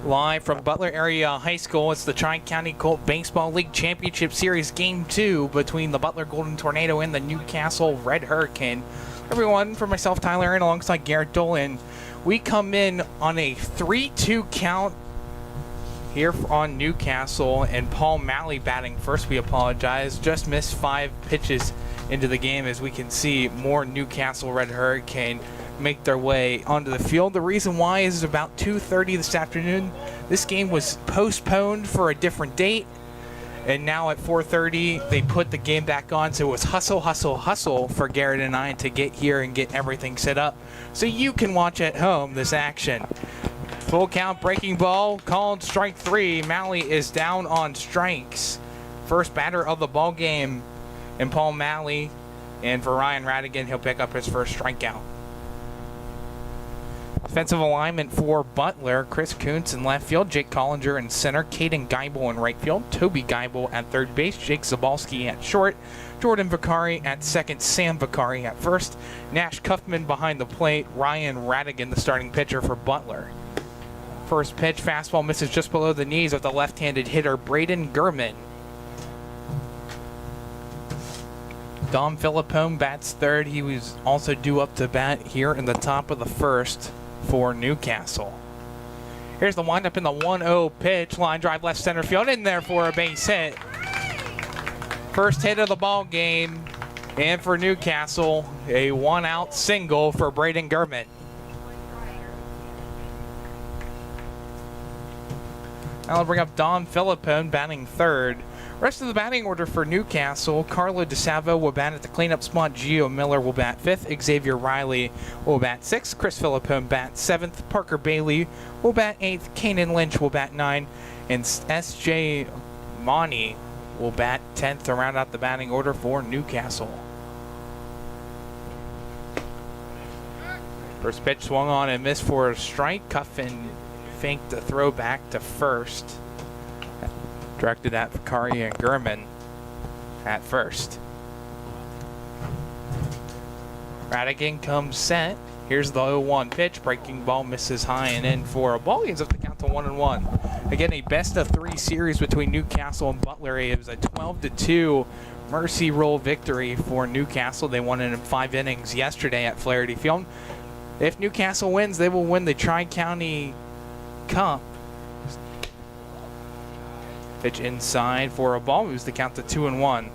Live from Butler Area High School, it's the Tri-County Colt Baseball League Championship Series Game 2 between the Butler Golden Tornado and the Newcastle Red Hurricane. Everyone, for myself, Tyler, and alongside Garrett Dolan, we come in on a 3-2 count here on Newcastle, and Paul Malley batting first. We apologize, just missed 5 pitches into the game. As we can see, more Newcastle Red Hurricane make their way onto the field. The reason why is about 2:30 this afternoon. This game was postponed for a different date, and now at 4:30 they put the game back on. So it was hustle, hustle, hustle for Garrett and I to get here and get everything set up so you can watch at home this action. Full count, breaking ball, called strike 3. Malley is down on strikes. First batter of the ball game, and Paul Malley, and for Ryan Radigan, he'll pick up his first strikeout. Defensive alignment for Butler: Chris Kuntz in left field, Jake Collinger in center, Caden Geibel in right field, Toby Geibel at third base, Jake Zabalski at short, Jordan Vicari at second, Sam Vicari at first, Nash Kuffman behind the plate, Ryan Radigan the starting pitcher for Butler. First pitch, fastball misses just below the knees of the left-handed hitter Braden Gurman. Dom Philippone bats third. He was also due up to bat here in the top of the first for Newcastle. Here's the windup in the 1-0 pitch. Line drive left center field, in there for a base hit. First hit of the ball game, and for Newcastle, a 1-out single for Braden Gurman. Now I'll bring up Dom Philippone batting third. Rest of the batting order for Newcastle: Carlo DeSalvo will bat at the cleanup spot, Gio Miller will bat 5th, Xavier Riley will bat 6th, Chris Philippone bat 7th, Parker Bailey will bat 8th, Kanan Lynch will bat 9th, and S.J. Monty will bat 10th to round out the batting order for Newcastle. First pitch swung on and missed for a strike. Cuffin faked the throw back to first. Directed at Vicari and Gurman at first. Radigan comes set. Here's the 0-1 pitch. Breaking ball misses high and in for a ball. He ends up the count to 1-1. Again, a best-of-3 series between Newcastle and Butler. It was a 12-2 Mercy Roll victory for Newcastle. They won it in 5 innings yesterday at Flaherty Field. If Newcastle wins, they will win the Tri-County Cup. Pitch inside for a ball, moves the count to 2-1.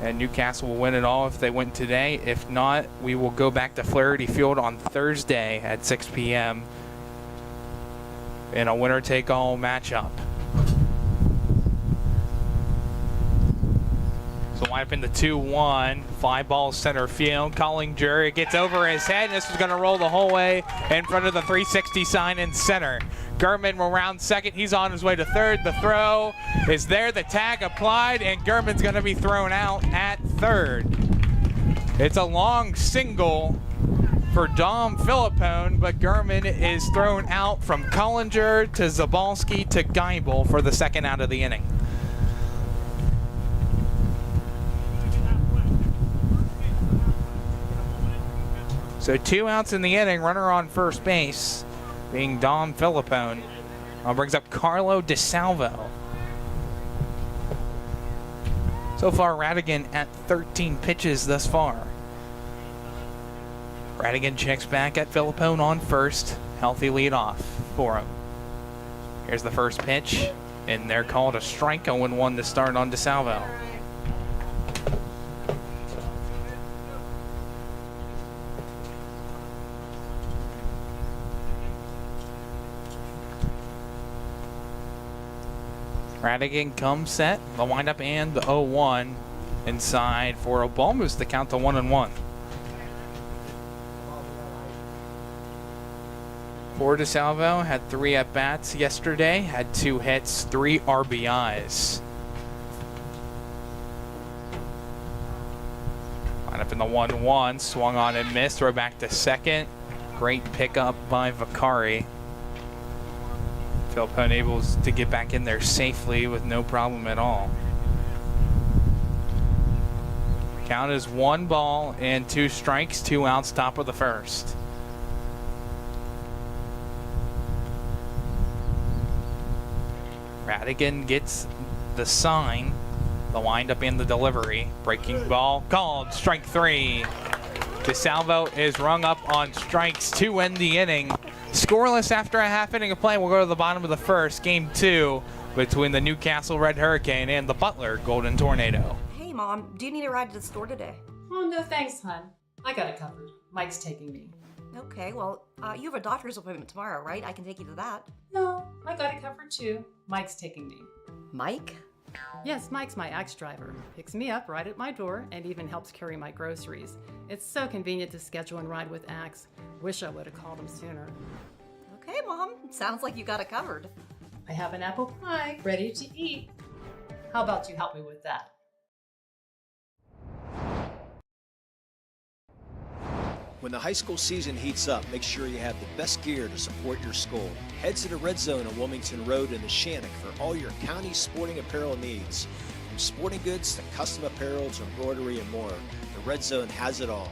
And Newcastle will win it all if they win today. If not, we will go back to Flaherty Field on Thursday at 6 p.m. in a winner-take-all matchup. So line up in the 2-1, fly ball center field. Collinger, it gets over his head, and this is going to roll the whole way in front of the 360 sign in center. Gurman will round second. He's on his way to third. The throw is there. The tag applied, and Gurman's going to be thrown out at third. It's a long single for Dom Philippone, but Gurman is thrown out from Collinger to Zabalski to Geibel for the second out of the inning. So 2 outs in the inning, runner on first base being Dom Philippone. Brings up Carlo DeSalvo. So far, Radigan at 13 pitches thus far. Radigan checks back at Philippone on first. Healthy leadoff for him. Here's the first pitch, and they're called a strike. 0-1 to start on DeSalvo. Radigan comes set, the windup and the 0-1 inside for a ball, moves the count to 1-1. For DeSalvo, had 3 at-bats yesterday, had 2 hits, 3 RBIs. Lineup in the 1-1, swung on and missed, throw back to second. Great pickup by Vicari. Philippone able to get back in there safely with no problem at all. Count is 1 ball and 2 strikes, 2 outs, top of the first. Radigan gets the sign, the windup and the delivery. Breaking ball called, strike 3. DeSalvo is rung up on strikes to end the inning. Scoreless after a half inning of play. We'll go to the bottom of the first, game 2 between the Newcastle Red Hurricane and the Butler Golden Tornado. Hey Mom, do you need a ride to the store today? Oh, no thanks, hon. I got it covered. Mike's taking me. Okay, well, you have a doctor's appointment tomorrow, right? I can take you to that. No, I got it covered too. Mike's taking me. Mike? Yes, Mike's my Axe driver. Picks me up right at my door and even helps carry my groceries. It's so convenient to schedule and ride with Axe. Wish I would have called him sooner. Okay, Mom. Sounds like you got it covered. I have an apple pie ready to eat. How about you help me with that? When the high school season heats up, make sure you have the best gear to support your school. Head to the Red Zone on Wilmington Road in the Shannock for all your county sporting apparel needs. From sporting goods to custom apparel to embroidery and more, the Red Zone has it all.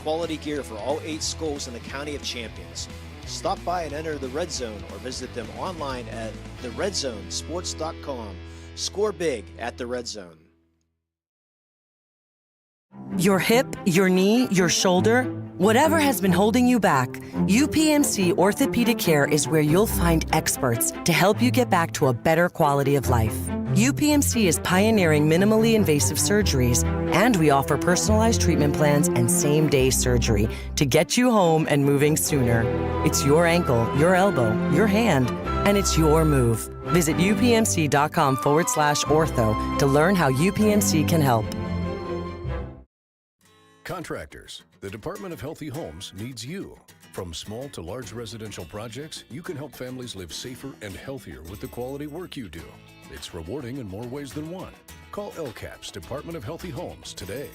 Quality gear for all 8 schools in the County of Champions. Stop by and enter the Red Zone or visit them online at theredzonesports.com. Score big at the Red Zone. Your hip, your knee, your shoulder, whatever has been holding you back, UPMC Orthopedic Care is where you'll find experts to help you get back to a better quality of life. UPMC is pioneering minimally invasive surgeries, and we offer personalized treatment plans and same-day surgery to get you home and moving sooner. It's your ankle, your elbow, your hand, and it's your move. Visit upmc.com/ortho to learn how UPMC can help. Contractors, the Department of Healthy Homes needs you. From small to large residential projects, you can help families live safer and healthier with the quality work you do. It's rewarding in more ways than one. Call LCAP's Department of Healthy Homes today.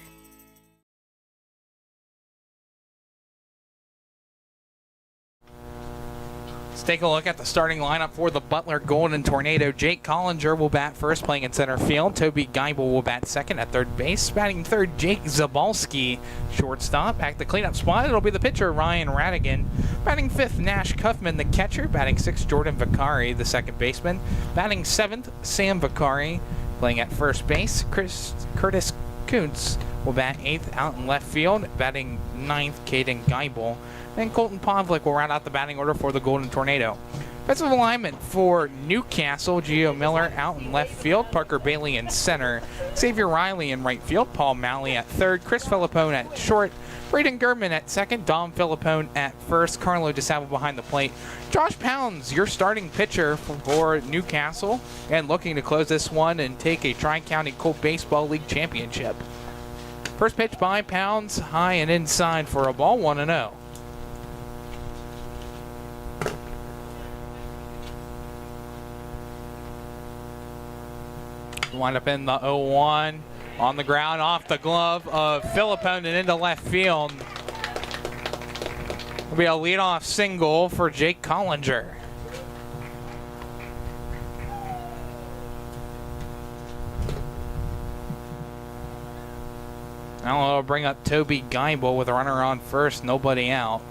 Let's take a look at the starting lineup for the Butler Golden Tornado. Jake Collinger will bat first, playing in center field. Toby Geibel will bat second at third base. Batting third, Jake Zabalski, shortstop. At the cleanup spot, it'll be the pitcher, Ryan Radigan. Batting fifth, Nash Cuffman, the catcher. Batting sixth, Jordan Vicari, the second baseman. Batting seventh, Sam Vicari. Playing at first base, Curtis Kuntz will bat eighth out in left field. Batting ninth, Caden Geibel. And Colton Pavlik will round out the batting order for the Golden Tornado. Defensive alignment for Newcastle, Gio Miller out in left field, Parker Bailey in center, Xavier Riley in right field, Paul Malley at third, Chris Filippone at short, Braden German at second, Dom Filippone at first, Carlo DeSalvo behind the plate. Josh Pounds, your starting pitcher for Newcastle, and looking to close this one and take a Tri-County Colt Baseball League championship. First pitch by Pounds, high and inside for a ball, 1-0. Wind up in the 0-1 on the ground, off the glove of Filippone and into left field. It'll be a leadoff single for Jake Collinger. Now it'll bring up Toby Geibel with a runner on first, nobody out.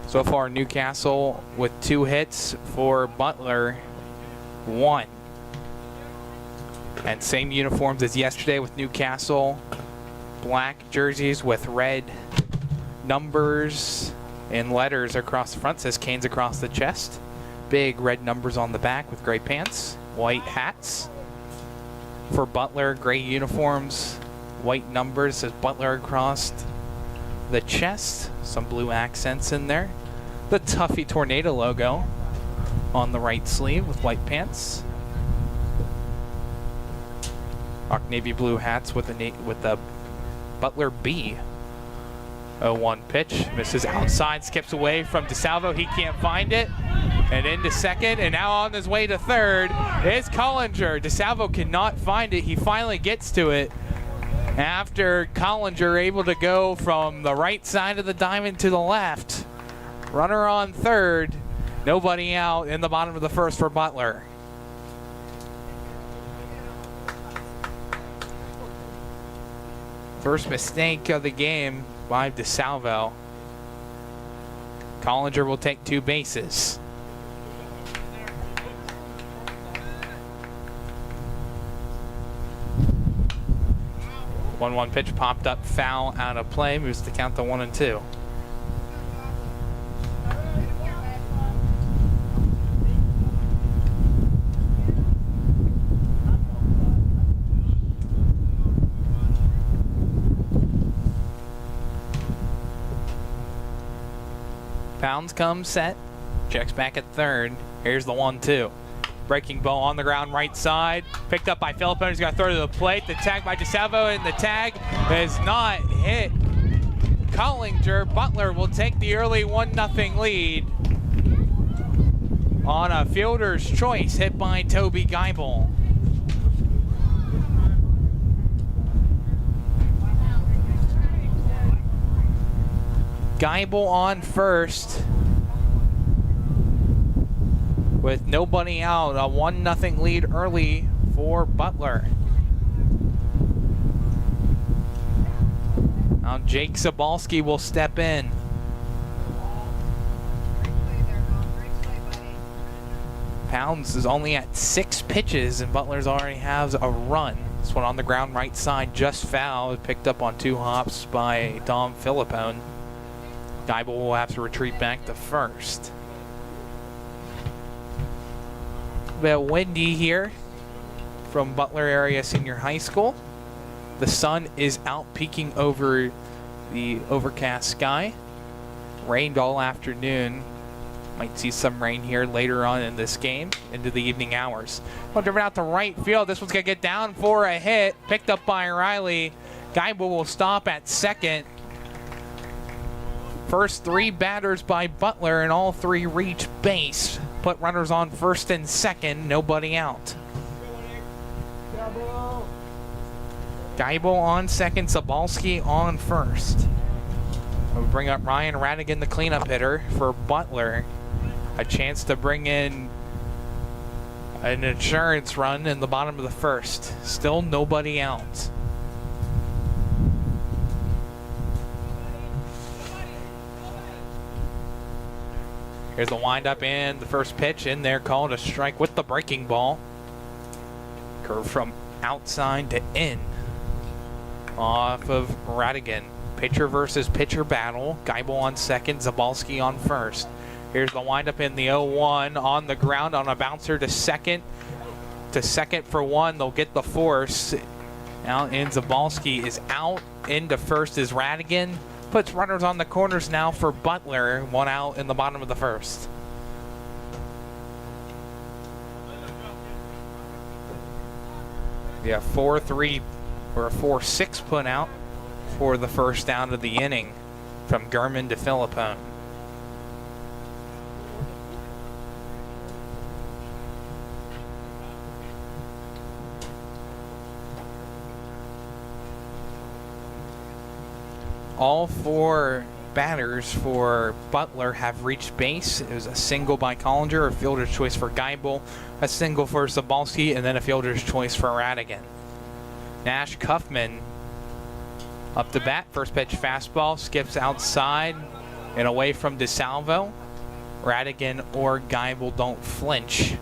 So far, Newcastle with 2 hits, for Butler 1. And same uniforms as yesterday with Newcastle. Black jerseys with red numbers and letters across the front. Says Canes across the chest. Big red numbers on the back with gray pants. White hats. For Butler, gray uniforms. White numbers. Says Butler across the chest. Some blue accents in there. The Tuffy Tornado logo on the right sleeve with white pants. Rock navy blue hats with the Butler B. 0-1 pitch, misses outside, skips away from DeSalvo. He can't find it, and into second, and now on his way to third is Collinger. DeSalvo cannot find it. He finally gets to it after Collinger able to go from the right side of the diamond to the left. Runner on third, nobody out in the bottom of the first for Butler. First mistake of the game by DeSalvo. Collinger will take 2 bases. 1-1 pitch popped up, foul, out of play, moves the count to 1-2. Pounds comes set, checks back at third. Here's the 1-2. Breaking ball on the ground right side. Picked up by Philippone. He's going to throw to the plate. The tag by DeSalvo, and the tag is not hit. Collinger. Butler will take the early 1-0 lead on a fielder's choice hit by Toby Geibel. Geibel on first. With nobody out, a 1-0 lead early for Butler. Now Jake Zabalski will step in. Pounds is only at 6 pitches, and Butler's already has a run. This one on the ground right side, just fouled, picked up on 2 hops by Dom Philippone. Geibel will have to retreat back to first. A bit windy here from Butler Area Senior High School. The sun is out peeking over the overcast sky. Rained all afternoon. Might see some rain here later on in this game into the evening hours. Well, driven out to right field. This one's going to get down for a hit. Picked up by Riley. Geibel will stop at second. First 3 batters by Butler, and all 3 reach base. Put runners on first and second, nobody out. Geibel on second, Zabalski on first. We'll bring up Ryan Radigan, the cleanup hitter for Butler. A chance to bring in an insurance run in the bottom of the first. Still nobody out. Here's the windup and the first pitch in there, called a strike with the breaking ball. Curve from outside to in. Off of Radigan. Pitcher versus pitcher battle. Geibel on second, Zabalski on first. Here's the windup in the 0-1 on the ground on a bouncer to second. To second for 1, they'll get the force. Now in Zabalski is out. Into first is Radigan. Puts runners on the corners now for Butler. 1 out in the bottom of the first. Yeah, 4-3 or a 4-6 put out for the first out of the inning from Gurman to Philippone. All 4 batters for Butler have reached base. It was a single by Collinger, a fielder's choice for Geibel, a single for Zabalski, and then a fielder's choice for Radigan. Nash Kaufman up to bat. First pitch fastball, skips outside and away from DeSalvo. Radigan or Geibel don't flinch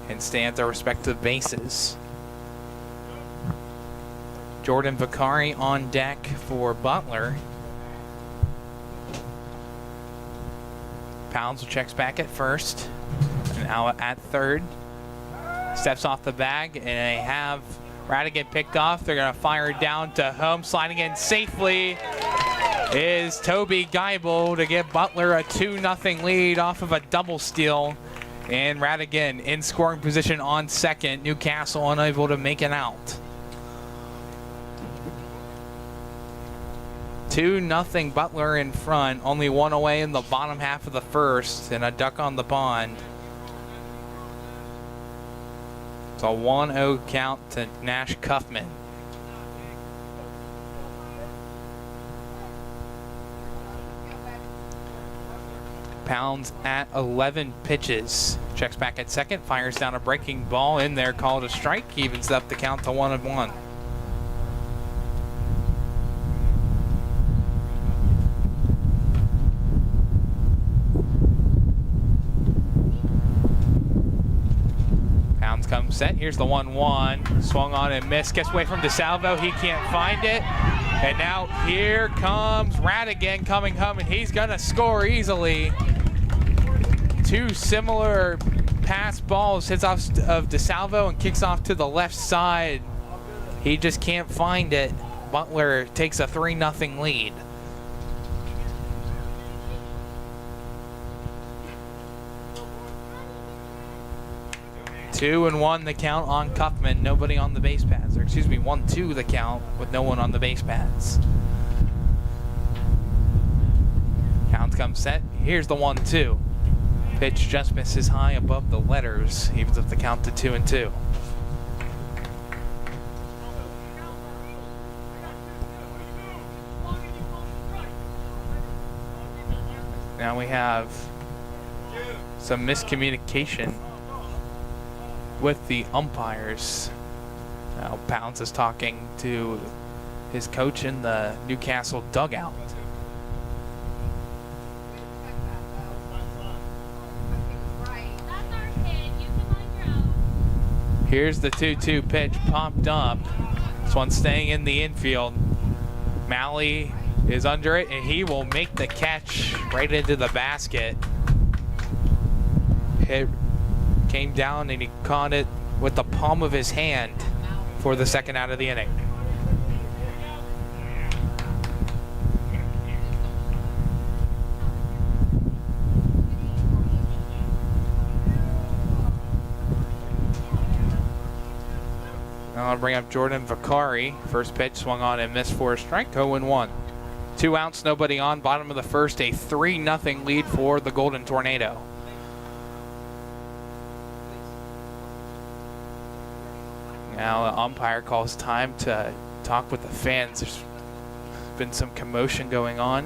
and stay at their respective bases. Jordan Vicari on deck for Butler. Pounds checks back at first, and now at third. Steps off the bag, and they have Radigan picked off. They're going to fire it down to home. Sliding in safely is Toby Geibel to give Butler a 2-0 lead off of a double steal. And Radigan in scoring position on second. Newcastle unable to make it out. 2-0 Butler in front. Only 1 away in the bottom half of the first, and a duck on the pond. It's a 1-0 count to Nash Kaufman. Pounds at 11 pitches. Checks back at second, fires down a breaking ball in there, called a strike, evens up the count to 1-1. comes set. Here's the 1-1. Swung on and missed. Gets away from DeSalvo. He can't find it. And now here comes Radigan coming home, and he's going to score easily. Two similar pass balls. Hits off of DeSalvo and kicks off to the left side. He just can't find it. Butler takes a 3-0 lead. Two and 1 the count on Cuffman, nobody on the base pads. Or excuse me, 1-2 the count with no one on the base pads. Count comes set. Here's the 1-2. Pitch just misses high above the letters. Evens up the count to 2-2. Now we have some miscommunication with the umpires. Now Pounds is talking to his coach in the Newcastle dugout. Here's the 2-2 pitch popped up. This one's staying in the infield. Malley is under it, and he will make the catch right into the basket. Hit came down and he caught it with the palm of his hand for the second out of the inning. Now I'll bring up Jordan Vicari. First pitch swung on and missed for a strike. 0-1. 2 outs, nobody on. Bottom of the first, a 3-0 lead for the Golden Tornado. Now the umpire calls time to talk with the fans. There's been some commotion going on.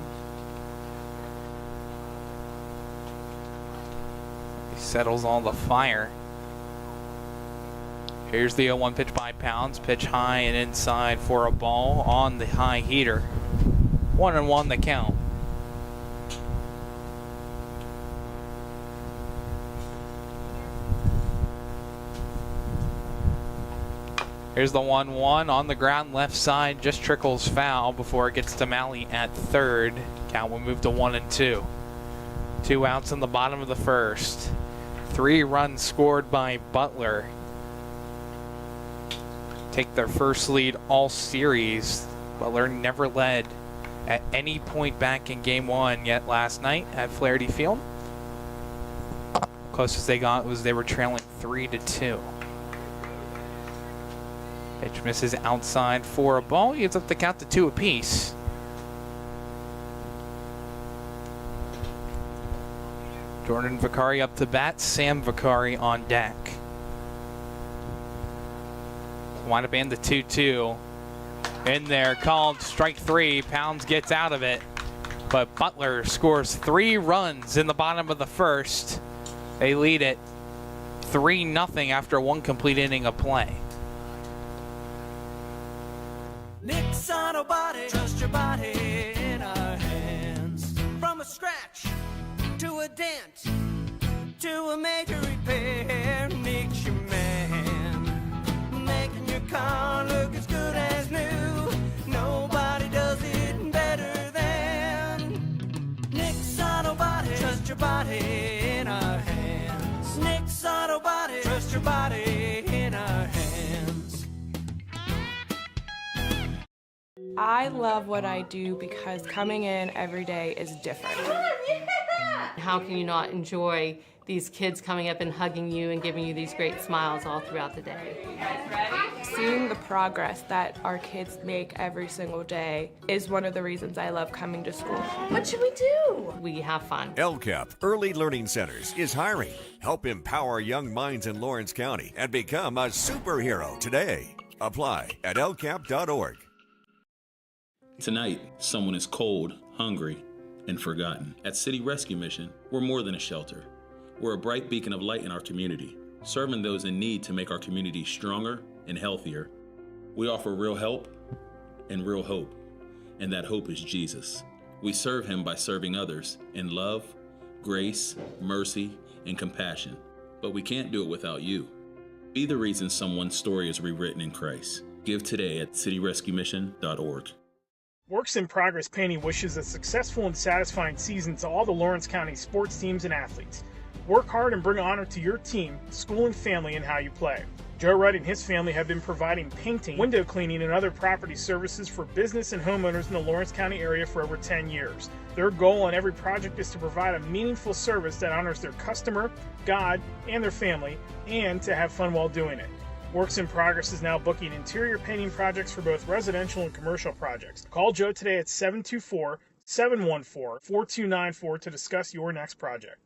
He settles all the fire. Here's the 0-1 pitch by Pounds. Pitch high and inside for a ball on the high heater. 1-1 the count. Here's the 1-1 on the ground left side, just trickles foul before it gets to Malley at third. Count will move to 1-2. 2 outs in the bottom of the first. 3 runs scored by Butler. Take their first lead all series. Butler never led at any point back in game 1 yet last night at Flaherty Field. Closest they got was they were trailing 3-2. Pitch misses outside for a ball. He gets up the count to 2 apiece. Jordan Vicari up to bat. Sam Vicari on deck. Wind up in the 2-2. In there, called strike 3. Pounds gets out of it. But Butler scores 3 runs in the bottom of the first. They lead it 3-0 after 1 complete inning of play. Nick's Auto Body, trust your body in our hands. From a scratch to a dent to a major repair, Nick's your man. Making your car look as good as new. Nobody does it better than Nick's Auto Body. Trust your body in our hands. Nick's Auto Body, trust your body in our hands. I love what I do because coming in every day is different. How can you not enjoy these kids coming up and hugging you and giving you these great smiles all throughout the day? Seeing the progress that our kids make every single day is one of the reasons I love coming to school. What should we do? We have fun. LCAP Early Learning Centers is hiring. Help empower young minds in Lawrence County and become a superhero today. Apply at lcap.org. Tonight, someone is cold, hungry, and forgotten. At City Rescue Mission, we're more than a shelter. We're a bright beacon of light in our community, serving those in need to make our community stronger and healthier. We offer real help and real hope, and that hope is Jesus. We serve him by serving others in love, grace, mercy, and compassion, but we can't do it without you. Be the reason someone's story is rewritten in Christ. Give today at cityrescuemission.org. Works in Progress Painting wishes a successful and satisfying season to all the Lawrence County sports teams and athletes. Work hard and bring honor to your team, school, and family in how you play. Joe Wright and his family have been providing painting, window cleaning, and other property services for business and homeowners in the Lawrence County area for over 10 years. Their goal on every project is to provide a meaningful service that honors their customer, God, and their family, and to have fun while doing it. Works in Progress is now booking interior painting projects for both residential and commercial projects. Call Joe today at 724-714-4294 to discuss your next project.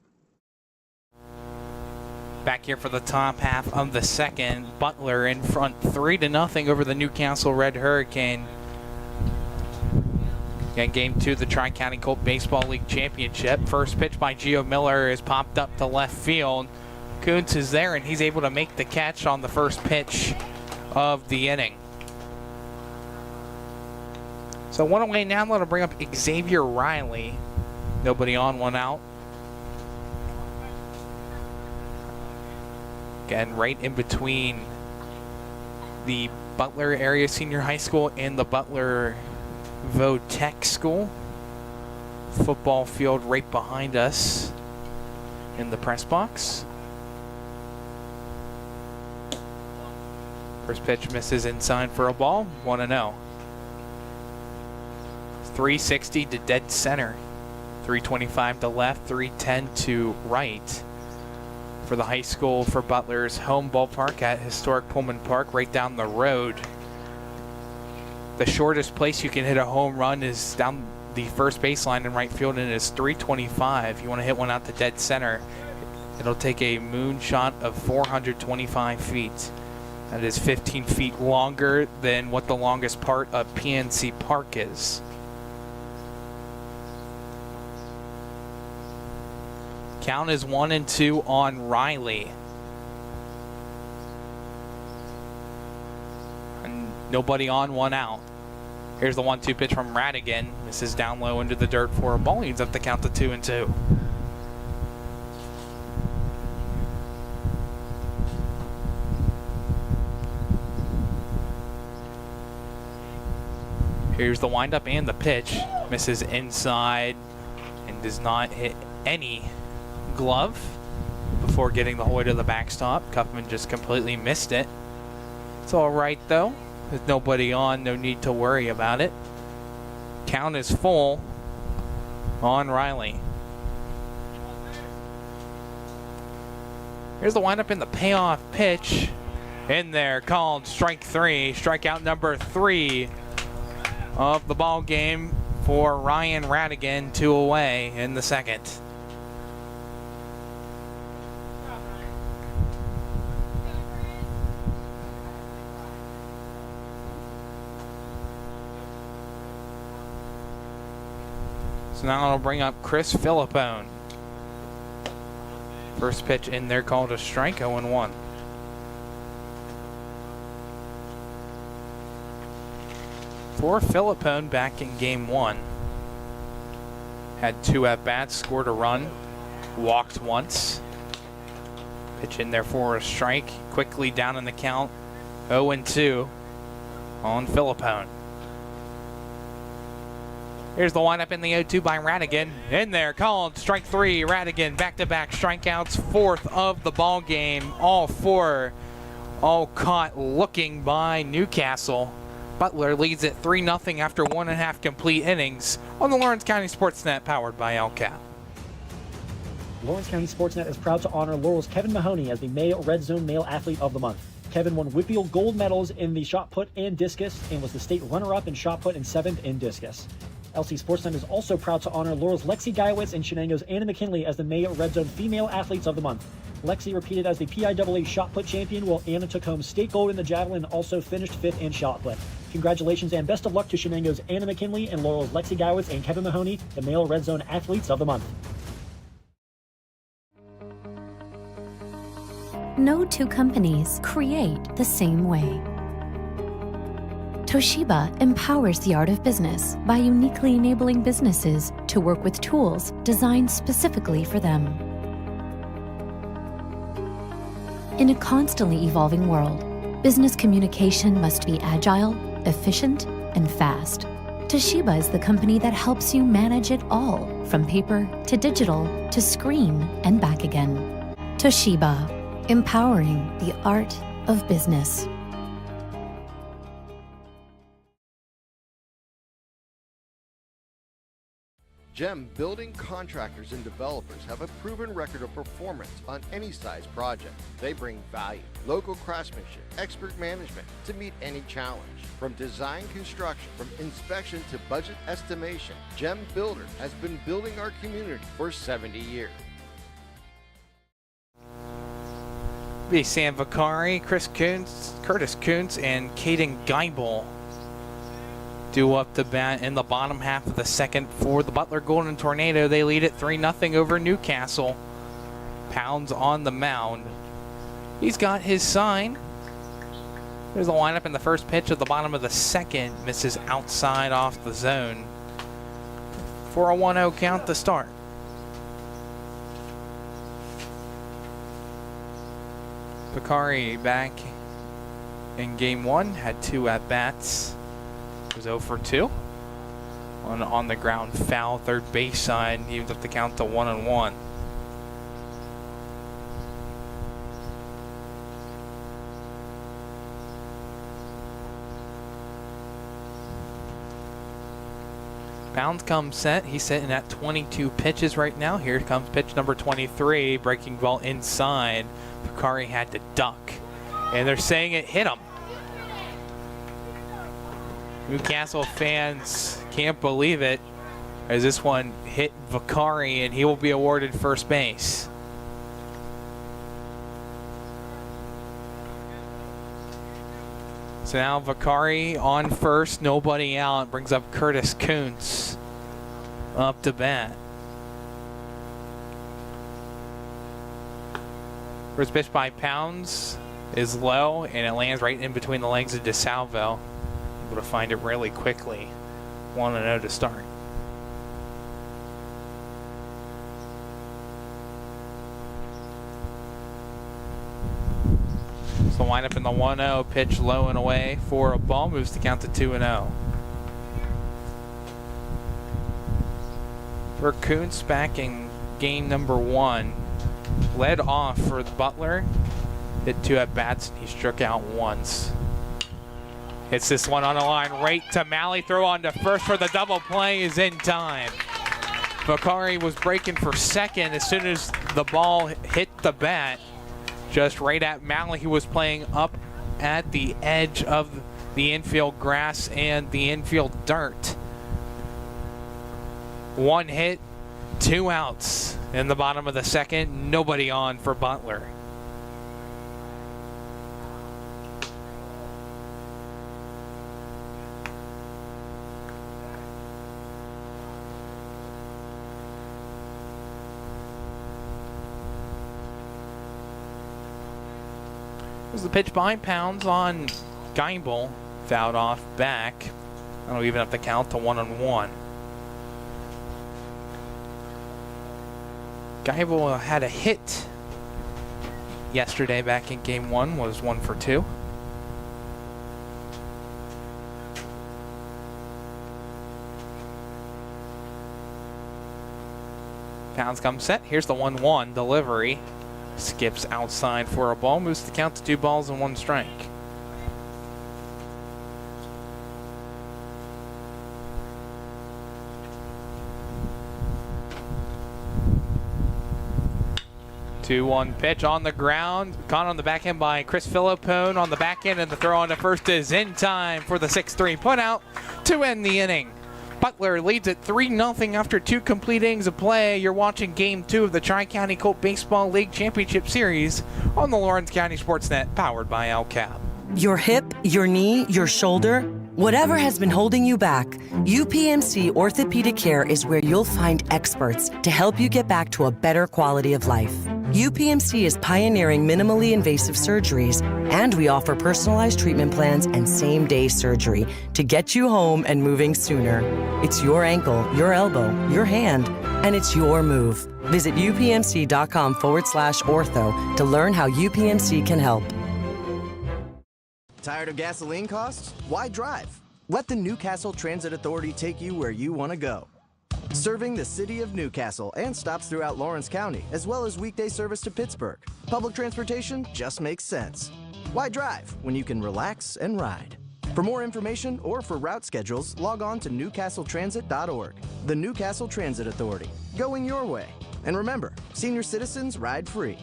Back here for the top half of the second, Butler in front 3-0 over the Newcastle Red Hurricane. Again, game 2 of the Tri-County Colt Baseball League Championship. First pitch by Gio Miller is popped up to left field. Kuntz is there, and he's able to make the catch on the first pitch of the inning. So one away now. That'll bring up Xavier Riley. Nobody on, one out. Again, right in between the Butler Area Senior High School and the Butler Vo-Tech School. Football field right behind us in the press box. First pitch misses inside for a ball, 1-0. 360 to dead center, 325 to left, 310 to right. For the high school for Butler's home ballpark at historic Pullman Park, right down the road. The shortest place you can hit a home run is down the first baseline in right field, and it's 325. You want to hit one out to dead center, it'll take a moonshot of 425 feet. That is 15 feet longer than what the longest part of PNC Park is. Count is 1-2 on Riley. And nobody on, one out. Here's the 1-2 pitch from Radigan. This is down low into the dirt for a ball. He ends up the count to 2-2. Here's the windup and the pitch. Misses inside and does not hit any glove before getting the Hoy to the backstop. Cuffman just completely missed it. It's all right though. With nobody on, no need to worry about it. Count is full on Riley. Here's the windup and the payoff pitch. In there, called strike 3. Strikeout number 3 of the ball game for Ryan Radigan, 2 away in the second. So now it'll bring up Chris Philippone. First pitch in there called a strike, 0-1. For Philippone back in game 1. Had 2 at-bats, scored a run, walked once. Pitch in there for a strike, quickly down in the count, 0-2 on Philippone. Here's the windup in the 0-2 by Radigan. In there, called strike 3. Radigan back-to-back strikeouts, 4th of the ball game. All 4, all caught looking by Newcastle. Butler leads it 3-0 after 1.5 complete innings on the Lawrence County SportsNet, powered by LCAP. Lawrence County SportsNet is proud to honor Laurel's Kevin Mahoney as the May Red Zone Male Athlete of the Month. Kevin won Whitfield gold medals in the shot put and discus and was the state runner-up in shot put and 7th in discus. LC SportsNet is also proud to honor Laurel's Lexi Guyowitz and Shenango's Anna McKinley as the May Red Zone Female Athletes of the Month. Lexi repeated as the PIAA shot put champion, while Anna took home state gold in the javelin and also finished 5th in shot put. Congratulations and best of luck to Shenango's Anna McKinley and Laurel's Lexi Guyowitz and Kevin Mahoney, the Male Red Zone Athletes of the Month. No two companies create the same way. Toshiba empowers the art of business by uniquely enabling businesses to work with tools designed specifically for them. In a constantly evolving world, business communication must be agile, efficient, and fast. Toshiba is the company that helps you manage it all, from paper to digital to screen and back again. Toshiba, empowering the art of business. GEM building contractors and developers have a proven record of performance on any size project. They bring value, local craftsmanship, expert management to meet any challenge. From design construction, from inspection to budget estimation, GEM Builder has been building our community for 70 years. Be Sam Vicari, Curtis Kuntz, and Caden Geibel due up the bat in the bottom half of the second for the Butler Golden Tornado. They lead it 3-0 over Newcastle. Pounds on the mound. He's got his sign. There's the lineup in the first pitch at the bottom of the second. Misses outside off the zone. For a 1-0 count to start. Vicari back in game one. Had 2 at-bats. Was 0 for 2. One on the ground foul, third base side, evens up the count to 1-1. Pounds comes set. He's sitting at 22 pitches right now. Here comes pitch number 23, breaking ball inside. Vicari had to duck, and they're saying it hit him. Newcastle fans can't believe it, as this one hit Vicari, and he will be awarded first base. So now Vicari on first, nobody out, brings up Curtis Kuntz up to bat. First pitch by Pounds is low, and it lands right in between the legs of DeSalvo. Able to find it really quickly. 1-0 to start. So lineup in the 1-0, pitch low and away for a ball, moves the count to 2-0. For Kuntz back in game number 1, led off for Butler, hit 2 at bats, and he struck out once. Hits this one on the line right to Malley. Throw on to first for the double play is in time. Vicari was breaking for second as soon as the ball hit the bat. Just right at Malley, who was playing up at the edge of the infield grass and the infield dirt. 1 hit, 2 outs in the bottom of the second. Nobody on for Butler. The pitch by Pounds on Geibel, fouled off back. That'll even up the count to 1-1. Geibel had a hit yesterday back in game 1, was 1 for 2. Pounds comes set. Here's the 1-1 delivery. Skips outside for a ball, moves the count to 2 balls and 1 strike. Two-one pitch on the ground, caught on the back end by Chris Filippone on the back end, and the throw on to first is in time for the 6-3 putout to end the inning. Butler leads at 3-0 after 2 complete innings of play. You're watching Game 2 of the Tri-County Colt Baseball League Championship Series on the Lawrence County SportsNet, powered by LCAP. Your hip, your knee, your shoulder, whatever has been holding you back, UPMC Orthopedic Care is where you'll find experts to help you get back to a better quality of life. UPMC is pioneering minimally invasive surgeries, and we offer personalized treatment plans and same-day surgery to get you home and moving sooner. It's your ankle, your elbow, your hand, and it's your move. Visit upmc.com/ortho to learn how UPMC can help. Tired of gasoline costs? Why drive? Let the Newcastle Transit Authority take you where you want to go. Serving the city of Newcastle and stops throughout Lawrence County, as well as weekday service to Pittsburgh. Public transportation just makes sense. Why drive when you can relax and ride? For more information or for route schedules, log on to newcastletransit.org. The Newcastle Transit Authority, going your way. And remember, senior citizens ride free.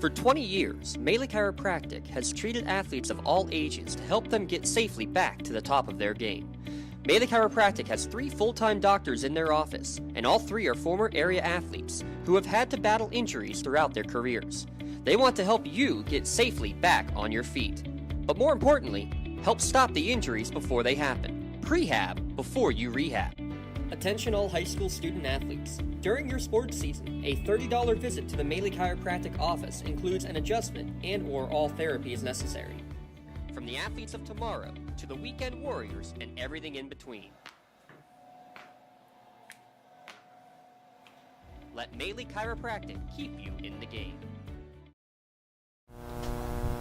For 20 years, Melee Chiropractic has treated athletes of all ages to help them get safely back to the top of their game. Melee Chiropractic has 3 full-time doctors in their office, and all 3 are former area athletes who have had to battle injuries throughout their careers. They want to help you get safely back on your feet. But more importantly, help stop the injuries before they happen. Prehab before you rehab. Attention all high school student athletes. During your sports season, a $30 visit to the Melee Chiropractic office includes an adjustment and/or all therapy is necessary. From the athletes of tomorrow to the weekend warriors and everything in between. Let Melee Chiropractic keep you in the game.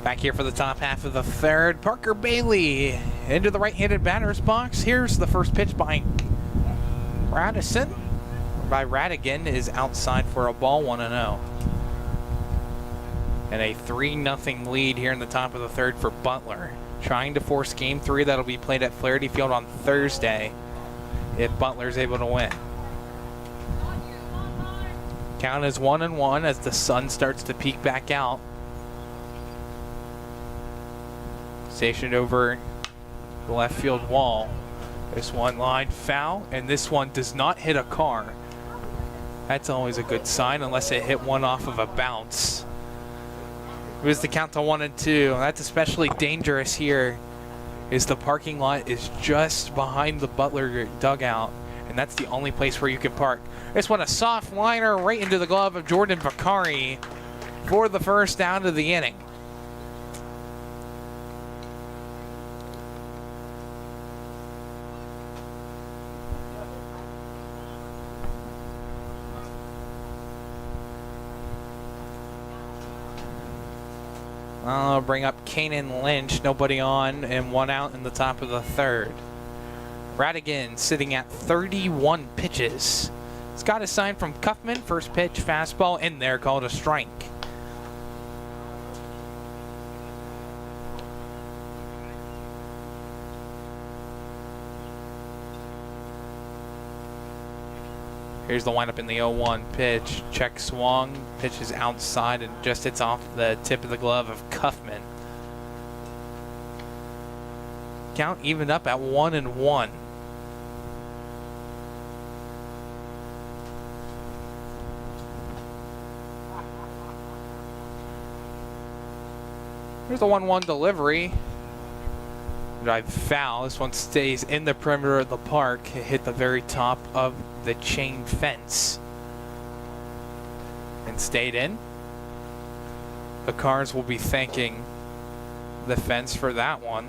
Back here for the top half of the third, Parker Bailey into the right-handed batter's box. Here's the first pitch by Radisson. By Radigan is outside for a ball, 1-0. And a 3-0 lead here in the top of the third for Butler. Trying to force game 3 that'll be played at Flaherty Field on Thursday if Butler's able to win. Count is 1-1 as the sun starts to peek back out. Stationed over the left field wall. This one line foul, and this one does not hit a car. That's always a good sign, unless it hit one off of a bounce. It was the count to 1-2. That's especially dangerous here, is the parking lot is just behind the Butler dugout, and that's the only place where you can park. This one a soft liner right into the glove of Jordan Vakari for the first out of the inning. I'll bring up Kanan Lynch, nobody on, and 1 out in the top of the third. Radigan sitting at 31 pitches. He's got a sign from Cuffman, first pitch, fastball in there, called a strike. Here's the windup in the 0-1 pitch. Check swung, pitch is outside and just hits off the tip of the glove of Cuffman. Count evened up at 1-1. Here's the 1-1 delivery. Drive foul. This one stays in the perimeter of the park. It hit the very top of the chain fence and stayed in. The Cards will be thanking the fence for that one.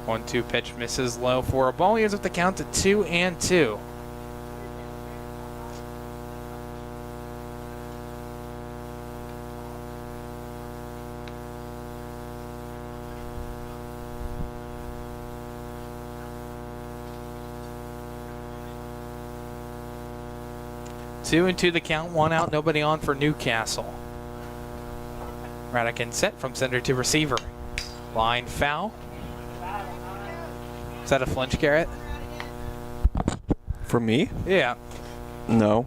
One-two pitch misses low for a ball. He ends up the count to 2-2. Two and two the count, 1 out, nobody on for Newcastle. Radican set from center to receiver. Line foul. Is that a flinch, Garrett? For me? Yeah. No.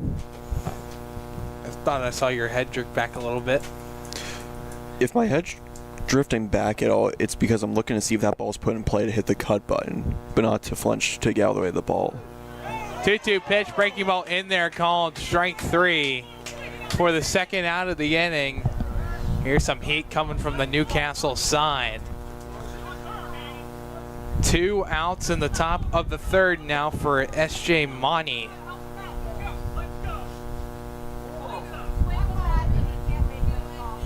I thought I saw your head jerk back a little bit. If my head's drifting back at all, it's because I'm looking to see if that ball's put in play to hit the cut button, but not to flinch to get out of the way of the ball. 2-2 pitch, breaking ball in there, called strike 3 for the second out of the inning. Here's some heat coming from the Newcastle side. 2 outs in the top of the third now for S.J. Monty.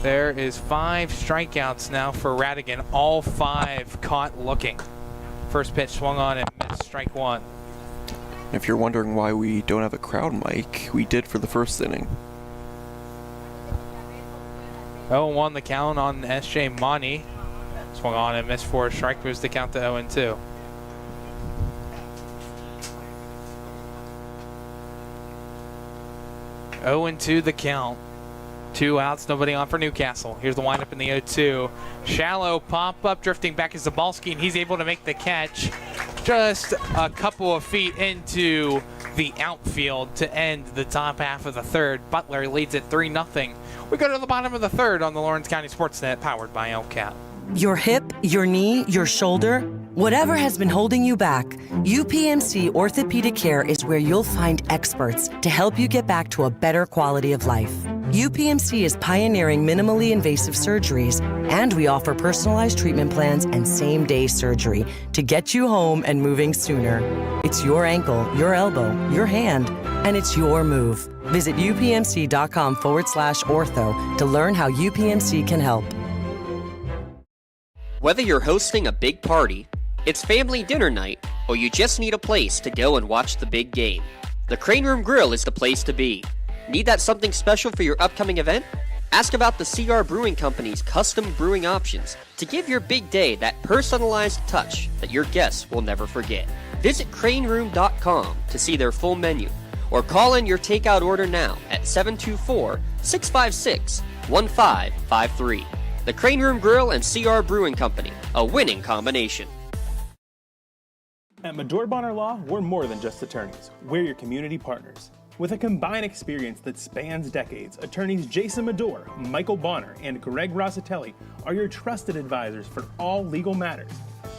There is 5 strikeouts now for Radigan, all 5 caught looking. First pitch swung on and missed, strike 1. If you're wondering why we don't have a crowd mic, we did for the first inning. 0-1 the count on S.J. Monty. Swung on and missed for a strike, moves the count to 0-2. (0-2) the count. 2 outs, nobody on for Newcastle. Here's the windup in the 0-2. Shallow pop-up, drifting back is Zabalski, and he's able to make the catch just a couple of feet into the outfield to end the top half of the third. Butler leads it 3-0. We go to the bottom of the third on the Lawrence County SportsNet, powered by LCAP. Your hip, your knee, your shoulder, whatever has been holding you back, UPMC Orthopedic Care is where you'll find experts to help you get back to a better quality of life. UPMC is pioneering minimally invasive surgeries, and we offer personalized treatment plans and same-day surgery to get you home and moving sooner. It's your ankle, your elbow, your hand, and it's your move. Visit upmc.com/ortho to learn how UPMC can help. Whether you're hosting a big party, it's family dinner night, or you just need a place to go and watch the big game, the Crane Room Grill is the place to be. Need that something special for your upcoming event? Ask about the CR Brewing Company's custom brewing options to give your big day that personalized touch that your guests will never forget. Visit craneroom.com to see their full menu, or call in your takeout order now at 724-656-1553. The Crane Room Grill and CR Brewing Company, a winning combination. At Medore Bonner Law, we're more than just attorneys. We're your community partners. With a combined experience that spans decades, attorneys Jason Medore, Michael Bonner, and Greg Rossitelli are your trusted advisors for all legal matters.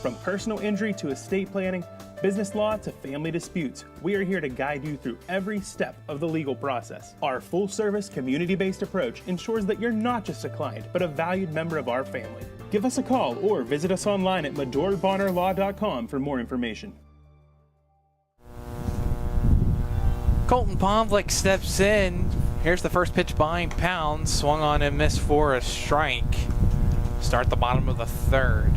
From personal injury to estate planning, business law to family disputes, we are here to guide you through every step of the legal process. Our full-service, community-based approach ensures that you're not just a client, but a valued member of our family. Give us a call or visit us online at medorebonerlaw.com for more information. Colton Pavlik steps in. Here's the first pitch by Pounds. Swung on and missed for a strike. Start the bottom of the third.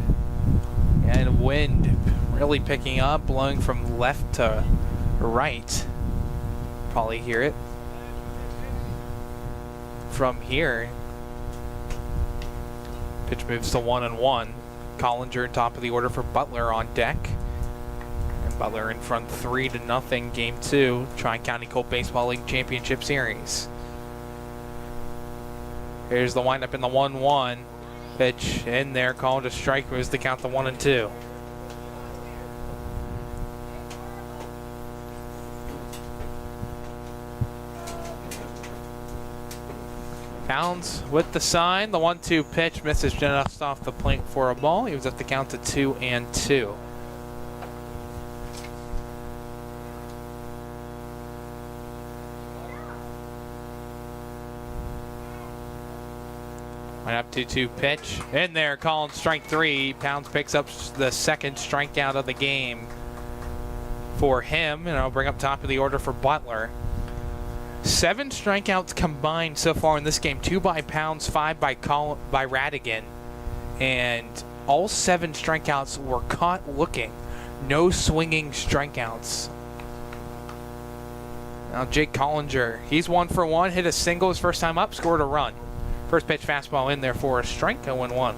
And wind really picking up, blowing from left to right. Probably hear it from here. Pitch moves to 1-1. Collinger top of the order for Butler on deck. And Butler in front 3-0, game 2, Tri-County Colt Baseball League Championship Series. Here's the windup in the 1-1. Pitch in there, called a strike, moves the count to 1-2. Pounds with the sign. The 1-2 pitch misses just off the plate for a ball. He was at the count to 2-2. Went up 2-2 pitch. In there, calling strike 3. Pounds picks up the second strikeout of the game for him. And I'll bring up top of the order for Butler. 7 strikeouts combined so far in this game. 2 by Pounds, 5 by Radigan. And all 7 strikeouts were caught looking. No swinging strikeouts. Now Jake Collinger, he's 1 for 1. Hit a single his first time up, scored a run. First pitch fastball in there for a strike, 0-1.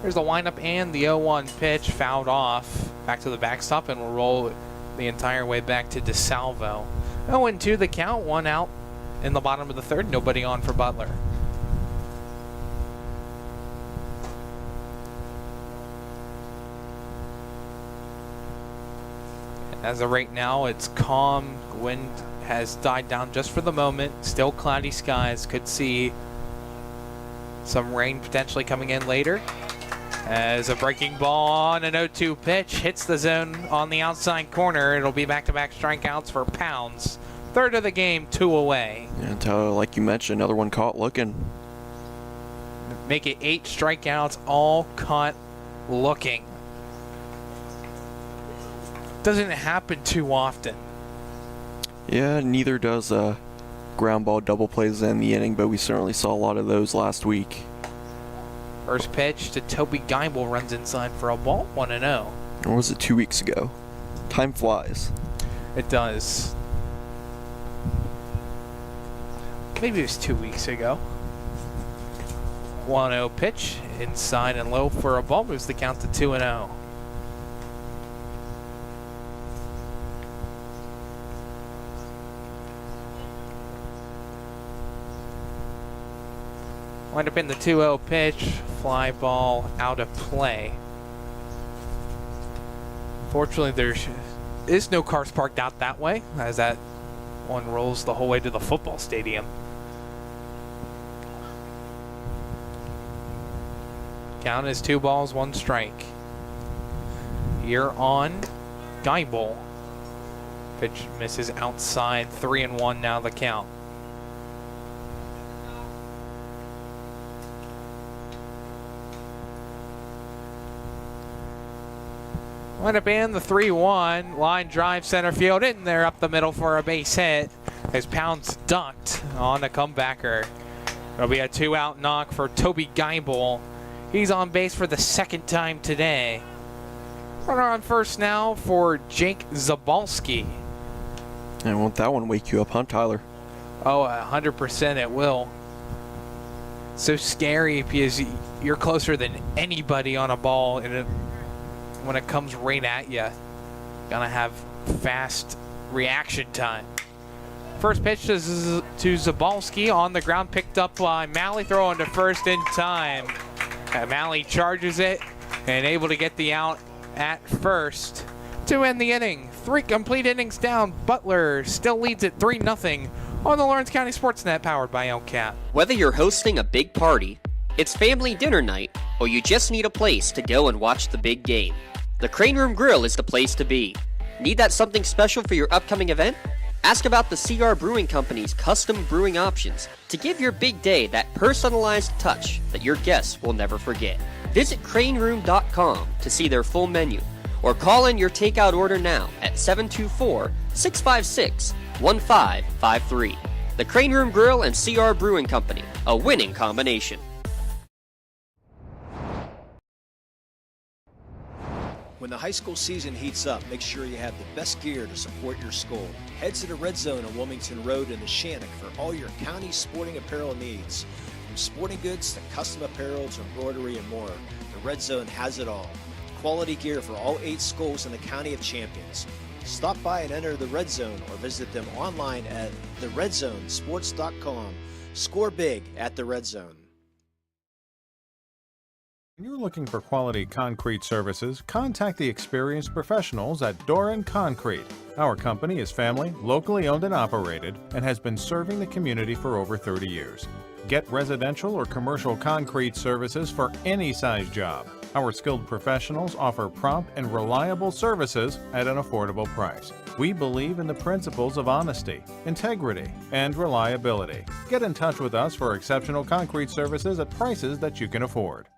Here's the windup and the 0-1 pitch, fouled off. Back to the backstop, and we'll roll the entire way back to DeSalvo. 0-2 the count, 1 out in the bottom of the third, nobody on for Butler. As of right now, it's calm. Wind has died down just for the moment. Still cloudy skies. Could see some rain potentially coming in later. As a breaking ball on an 0-2 pitch hits the zone on the outside corner. It'll be back-to-back strikeouts for Pounds. Third of the game, 2 away. And like you mentioned, another one caught looking. Make it 8 strikeouts, all caught looking. Doesn't happen too often. Yeah, neither does ground ball double plays in the inning, but we certainly saw a lot of those last week. First pitch to Toby Geibel, runs inside for a ball, 1-0. Or was it 2 weeks ago? Time flies. It does. Maybe it was 2 weeks ago. 1-0 pitch, inside and low for a ball, moves the count to 2-0. Wind up in the 2-0 pitch, fly ball out of play. Fortunately, there is no cars parked out that way, as that one rolls the whole way to the football stadium. Count is 2 balls, 1 strike. Here on Geibel. Pitch misses outside, 3-1 now the count. Wind up in the 3-1, line drive center field, in there up the middle for a base hit as Pounds ducked on a comebacker. It'll be a 2-out knock for Toby Geibel. He's on base for the 2nd time today. Runner on first now for Jake Zabalski. And won't that one wake you up, huh, Tyler? Oh, 100% it will. So scary because you're closer than anybody on a ball, and when it comes right at you, gonna have fast reaction time. First pitch to Zabalski on the ground, picked up by Malley, throwing to first in time. Malley charges it and able to get the out at first to end the inning. 3 complete innings down. Butler still leads it 3-0 on the Lawrence County SportsNet, powered by LCAP. Whether you're hosting a big party, it's family dinner night, or you just need a place to go and watch the big game, the Crane Room Grill is the place to be. Need that something special for your upcoming event? Ask about the CR Brewing Company's custom brewing options to give your big day that personalized touch that your guests will never forget. Visit craneroom.com to see their full menu, or call in your takeout order now at 724-656-1553. The Crane Room Grill and CR Brewing Company, a winning combination. When the high school season heats up, make sure you have the best gear to support your school. Head to the Red Zone on Wilmington Road in the Shannock for all your county sporting apparel needs. From sporting goods to custom apparel to embroidery and more, the Red Zone has it all. Quality gear for all 8 schools in the County of Champions. Stop by and enter the Red Zone or visit them online at theredzonesports.com. Score big at the Red Zone. When you're looking for quality concrete services, contact the experienced professionals at Doran Concrete. Our company is family, locally owned and operated, and has been serving the community for over 30 years. Get residential or commercial concrete services for any size job. Our skilled professionals offer prompt and reliable services at an affordable price. We believe in the principles of honesty, integrity, and reliability. Get in touch with us for exceptional concrete services at prices that you can afford.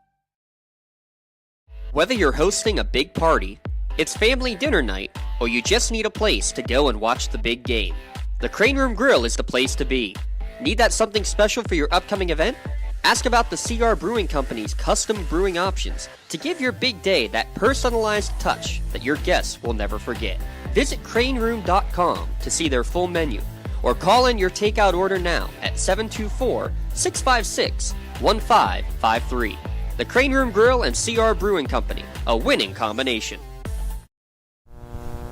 Whether you're hosting a big party, it's family dinner night, or you just need a place to go and watch the big game, the Crane Room Grill is the place to be. Need that something special for your upcoming event? Ask about the CR Brewing Company's custom brewing options to give your big day that personalized touch that your guests will never forget. Visit craneroom.com to see their full menu, or call in your takeout order now at 724-656-1553. The Crane Room Grill and CR Brewing Company, a winning combination.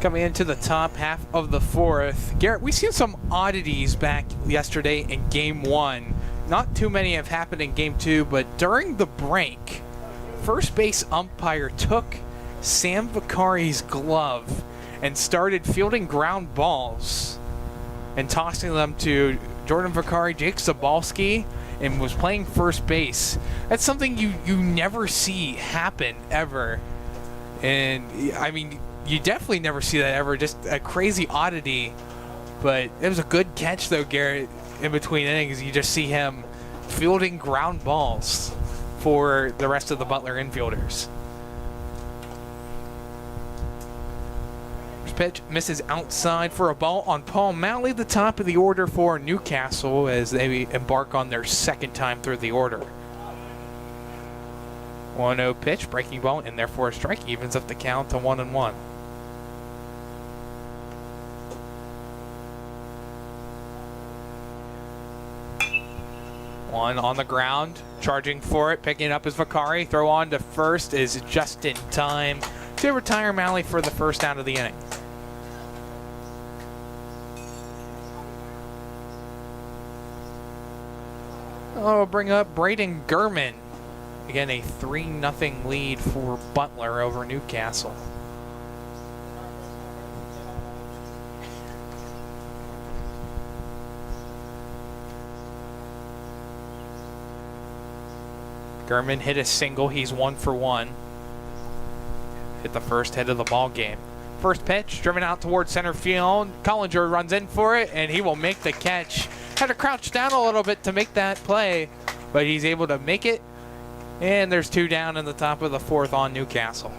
Coming into the top half of the 4th, Garrett, we've seen some oddities back yesterday in Game 1. Not too many have happened in Game 2, but during the break, first base umpire took Sam Vicari's glove and started fielding ground balls and tossing them to Jordan Vicari, Jake Zabalski, and was playing first base. That's something you never see happen ever. And I mean, you definitely never see that ever. Just a crazy oddity. But it was a good catch though, Garrett. In between innings, you just see him fielding ground balls for the rest of the Butler infielders. pitch misses outside for a ball on Paul Malley, the top of the order for Newcastle as they embark on their second time through the order. 1-0 pitch, breaking ball in there for a strike, evens up the count to 1-1. One on the ground, charging for it, picking up is Vakari. Throw on to first is just in time to retire Malley for the first out of the inning. I'll bring up Braden Gurman. Again, a 3-0 lead for Butler over Newcastle. Gurman hit a single. He's 1 for 1. Hit the first hit of the ball game. First pitch, driven out towards center field. Collinger runs in for it, and he will make the catch. Had to crouch down a little bit to make that play, but he's able to make it. And there's 2 down in the top of the 4th on Newcastle.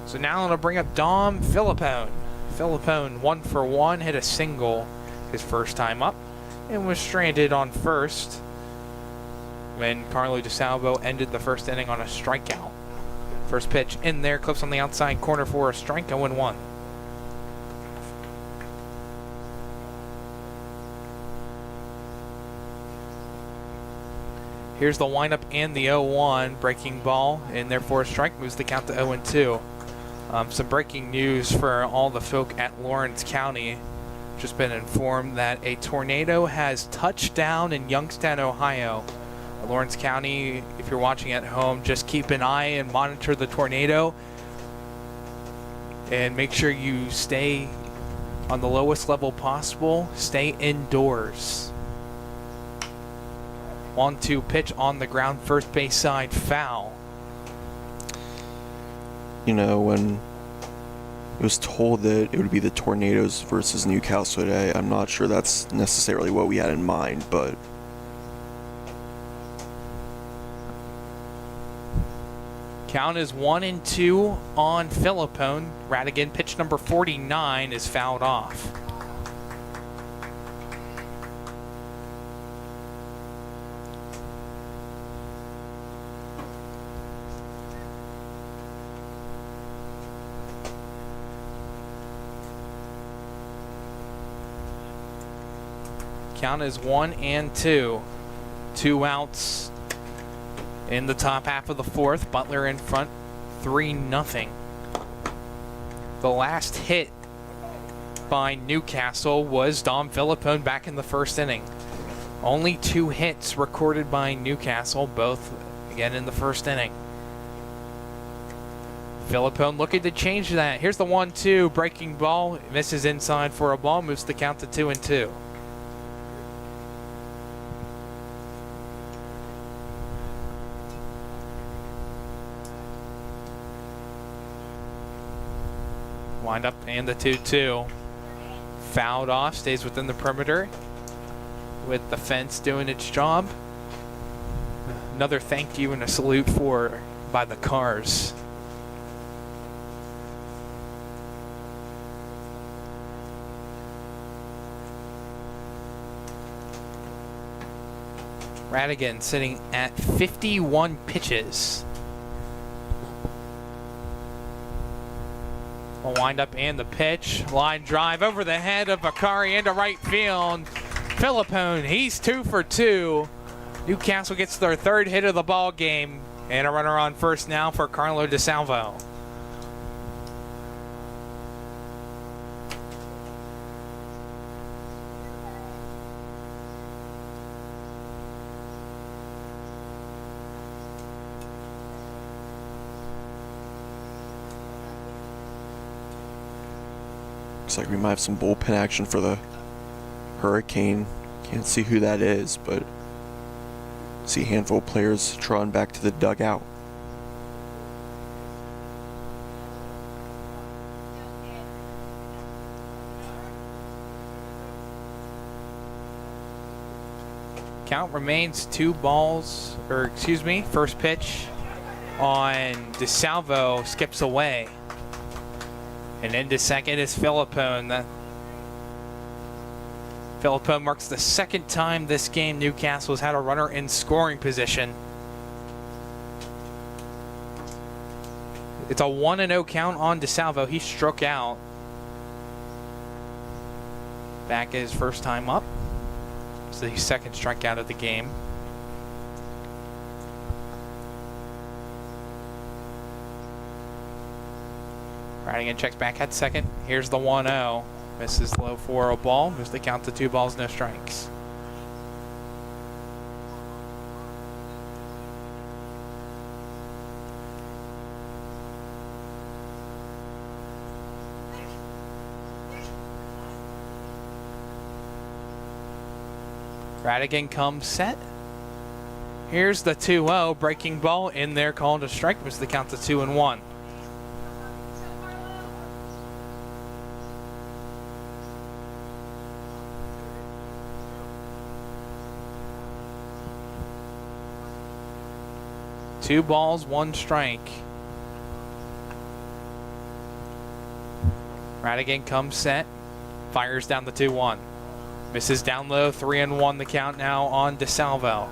So now I'm going to bring up Dom Filippone. Filippone 1 for 1, hit a single his first time up, and was stranded on first when Carlo DeSalvo ended the first inning on a strikeout. First pitch in there, clips on the outside corner for a strike, 0-1. Here's the windup and the 0-1, breaking ball in there for a strike, moves the count to 0-2. Some breaking news for all the folk at Lawrence County. Just been informed that a tornado has touched down in Youngstown, Ohio. Lawrence County, if you're watching at home, just keep an eye and monitor the tornado. And make sure you stay on the lowest level possible. Stay indoors. 1-2 pitch on the ground, first base side, foul. You know, when it was told that it would be the Tornadoes versus Newcastle today, I'm not sure that's necessarily what we had in mind, but count is 1-2 on Filippone. Radigan, pitch number 49, is fouled off. Count is 1-2. 2 outs in the top half of the 4th. Butler in front, 3-0. The last hit by Newcastle was Dom Filippone back in the first inning. Only 2 hits recorded by Newcastle, both again in the first inning. Filippone looking to change that. Here's the 1-2, breaking ball, misses inside for a ball, moves the count to 2-2. Wind up and the 2-2. Fouled off, stays within the perimeter with the fence doing its job. Another thank you and a salute by the Cars. Radigan sitting at 51 pitches. A windup and the pitch. Line drive over the head of Bakari into right field. Filippone, he's 2 for 2. Newcastle gets their 3rd hit of the ball game. And a runner on first now for Carlo DeSalvo. looks like we might have some bullpen action for the Hurricane. Can't see who that is, but see a handful of players trotting back to the dugout. Count remains 2 balls, or excuse me, first pitch on DeSalvo skips away. And into second is Philippone. Philippone marks the second time this game Newcastle has had a runner in scoring position. It's a 1-0 count on DeSalvo. He struck out. Back his first time up. It's the second strikeout of the game. Radigan checks back at second. Here's the 1-0. Misses low for a ball. Moves the count to 2 balls, no strikes. Radigan comes set. Here's the 2-0. Breaking ball in there, called a strike. Moves the count to 2-1. Two balls, 1 strike. Radigan comes set. Fires down the 2-1. Misses down low, 3-1 the count now on DeSalvo.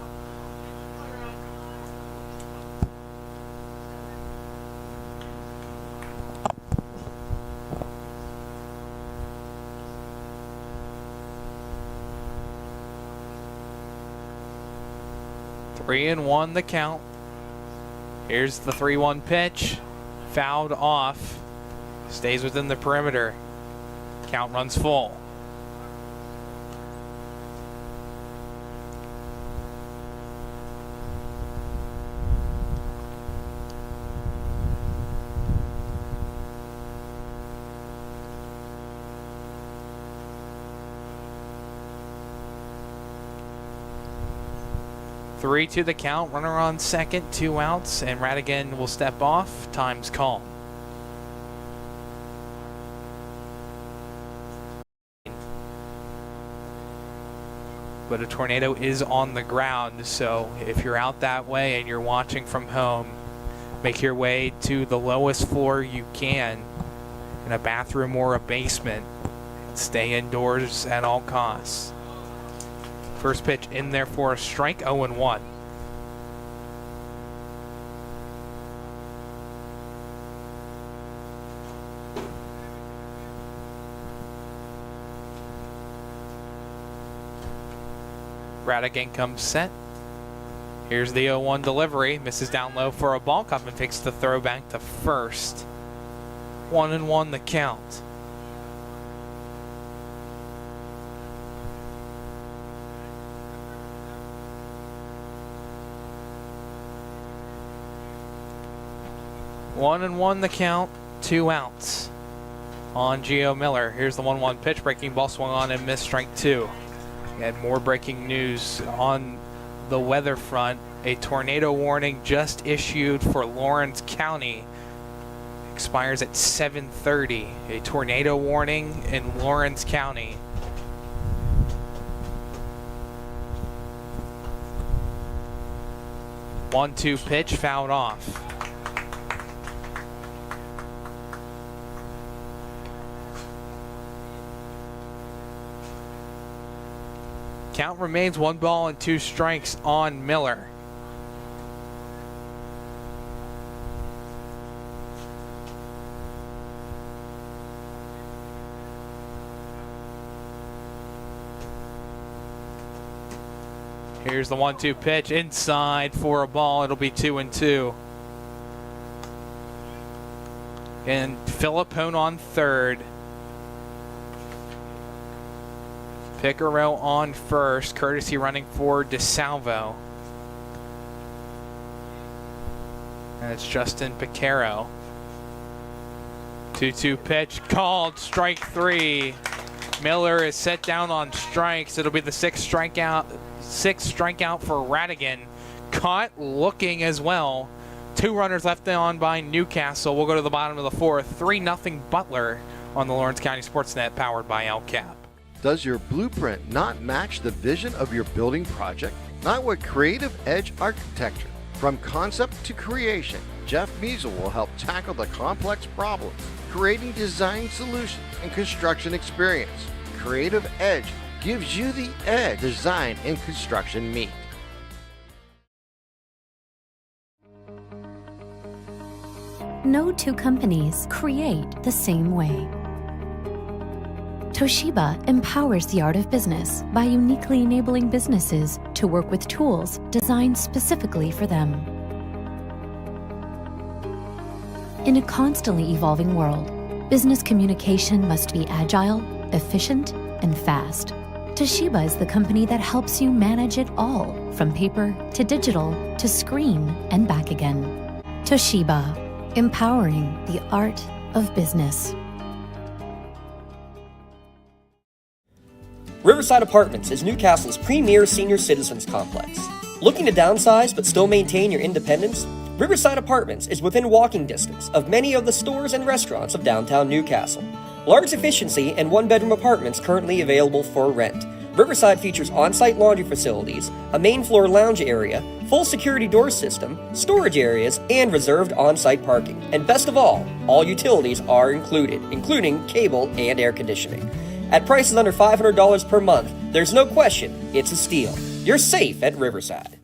Three and 1 the count. Here's the 3-1 pitch. Fouled off. Stays within the perimeter. Count runs full. Three to the count, runner on second, 2 outs, and Radigan will step off. Time's called. But a tornado is on the ground, so if you're out that way and you're watching from home, make your way to the lowest floor you can in a bathroom or a basement. Stay indoors at all costs. First pitch in there for a strike, 0-1. Radigan comes set. Here's the 0-1 delivery. Misses down low for a ball. Kaufman takes the throw back to first. 1-1 the count. One and 1 the count, 2 outs on Gio Miller. Here's the 1-1 pitch, breaking ball swung on and missed, strike 2. And more breaking news on the weather front. A tornado warning just issued for Lawrence County. Expires at 7:30. A tornado warning in Lawrence County. One-two pitch, fouled off. Count remains 1 ball and 2 strikes on Miller. Here's the 1-2 pitch inside for a ball. It'll be 2-2. And Philippone on third. Picaro on first, courtesy running for DeSalvo. And it's Justin Picaro. 2-2 pitch called, strike 3. Miller is set down on strikes. It'll be the sixth strikeout for Radigan. Caught looking as well. 2 runners left on by Newcastle. We'll go to the bottom of the 4th. 3-0 Butler on the Lawrence County SportsNet, powered by LCAP. Does your blueprint not match the vision of your building project? Not with Creative Edge Architecture. From concept to creation, Jeff Measle will help tackle the complex problems, creating design solutions and construction experience. Creative Edge gives you the edge design and construction meet. No two companies create the same way. Toshiba empowers the art of business by uniquely enabling businesses to work with tools designed specifically for them. In a constantly evolving world, business communication must be agile, efficient, and fast. Toshiba is the company that helps you manage it all, from paper to digital to screen and back again. Toshiba, empowering the art of business. Riverside Apartments is Newcastle's premier senior citizens complex. Looking to downsize but still maintain your independence? Riverside Apartments is within walking distance of many of the stores and restaurants of downtown Newcastle. Large efficiency and one-bedroom apartments currently available for rent. Riverside features on-site laundry facilities, a main floor lounge area, full security door system, storage areas, and reserved on-site parking. And best of all utilities are included, including cable and air conditioning. At prices under $500 per month, there's no question it's a steal. You're safe at Riverside.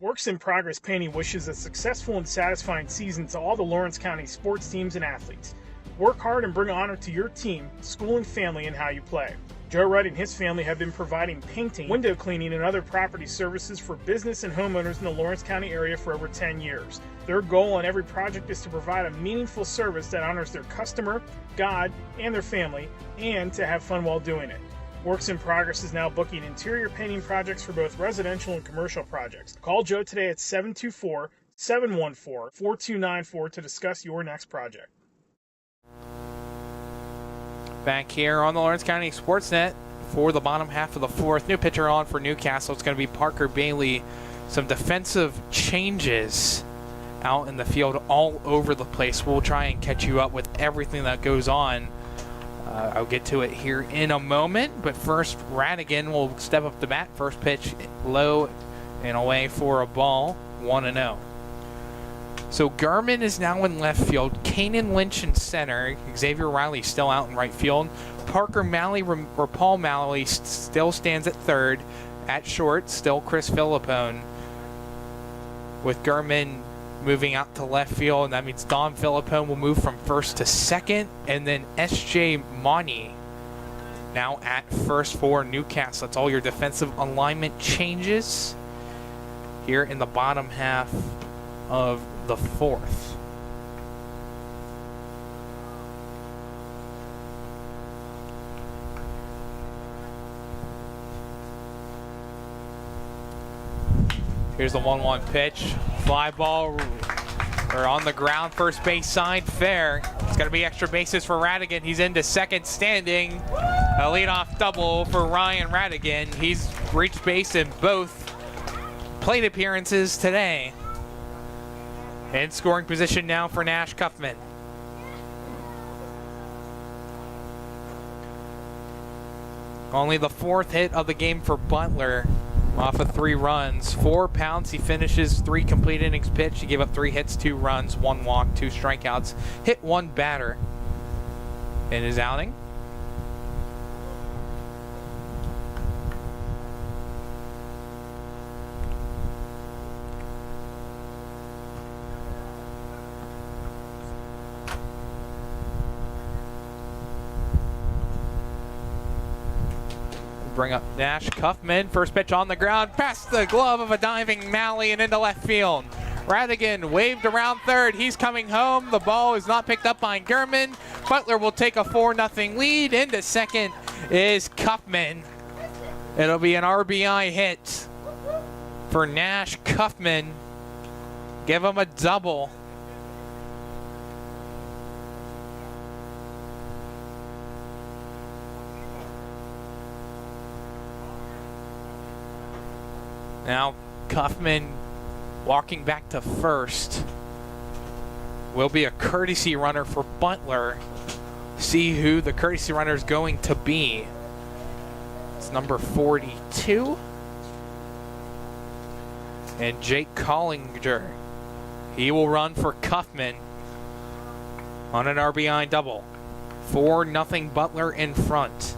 Works in Progress Painting wishes a successful and satisfying season to all the Lawrence County sports teams and athletes. Work hard and bring honor to your team, school, and family in how you play. Joe Wright and his family have been providing painting, window cleaning, and other property services for business and homeowners in the Lawrence County area for over 10 years. Their goal on every project is to provide a meaningful service that honors their customer, God, and their family, and to have fun while doing it. Works in Progress is now booking interior painting projects for both residential and commercial projects. Call Joe today at 724-714-4294 to discuss your next project. Back here on the Lawrence County SportsNet for the bottom half of the fourth. New pitcher on for Newcastle. It's going to be Parker Bailey. Some defensive changes out in the field all over the place. We'll try and catch you up with everything that goes on. I'll get to it here in a moment. But first, Radigan will step up the bat. First pitch low and away for a ball. 1-0. So Gurman is now in left field. Kanan Lynch in center. Xavier Riley still out in right field. Parker Malley or Paul Malley still stands at third. At short, still Chris Philippone. With Gurman moving out to left field, and that means Don Philippone will move from first to second. And then S.J. Money now at first for Newcastle. That's all your defensive alignment changes here in the bottom half of the fourth. Here's the 1-1 pitch. Fly ball or on the ground, first base side, fair. It's going to be extra bases for Radigan. He's into second standing. A leadoff double for Ryan Radigan. He's reached base in both plate appearances today. In scoring position now for Nash Cuffman. Only the fourth hit of the game for Butler off of 3 runs. 4 pounds. He finishes 3 complete innings pitched. He gave up 3 hits, 2 runs, 1 walk, 2 strikeouts. Hit 1 batter in his outing. Bring up Nash Cuffman. First pitch on the ground, past the glove of a diving Malley and into left field. Radigan waved around third. He's coming home. The ball is not picked up by Gurman. Butler will take a 4-0 lead. Into second is Cuffman. It'll be an RBI hit for Nash Cuffman. Give him a double. Now Cuffman walking back to first. Will be a courtesy runner for Butler. See who the courtesy runner is going to be. It's number 42. And Jake Collinger, he will run for Kaufman on an RBI double. 4-0 Butler in front.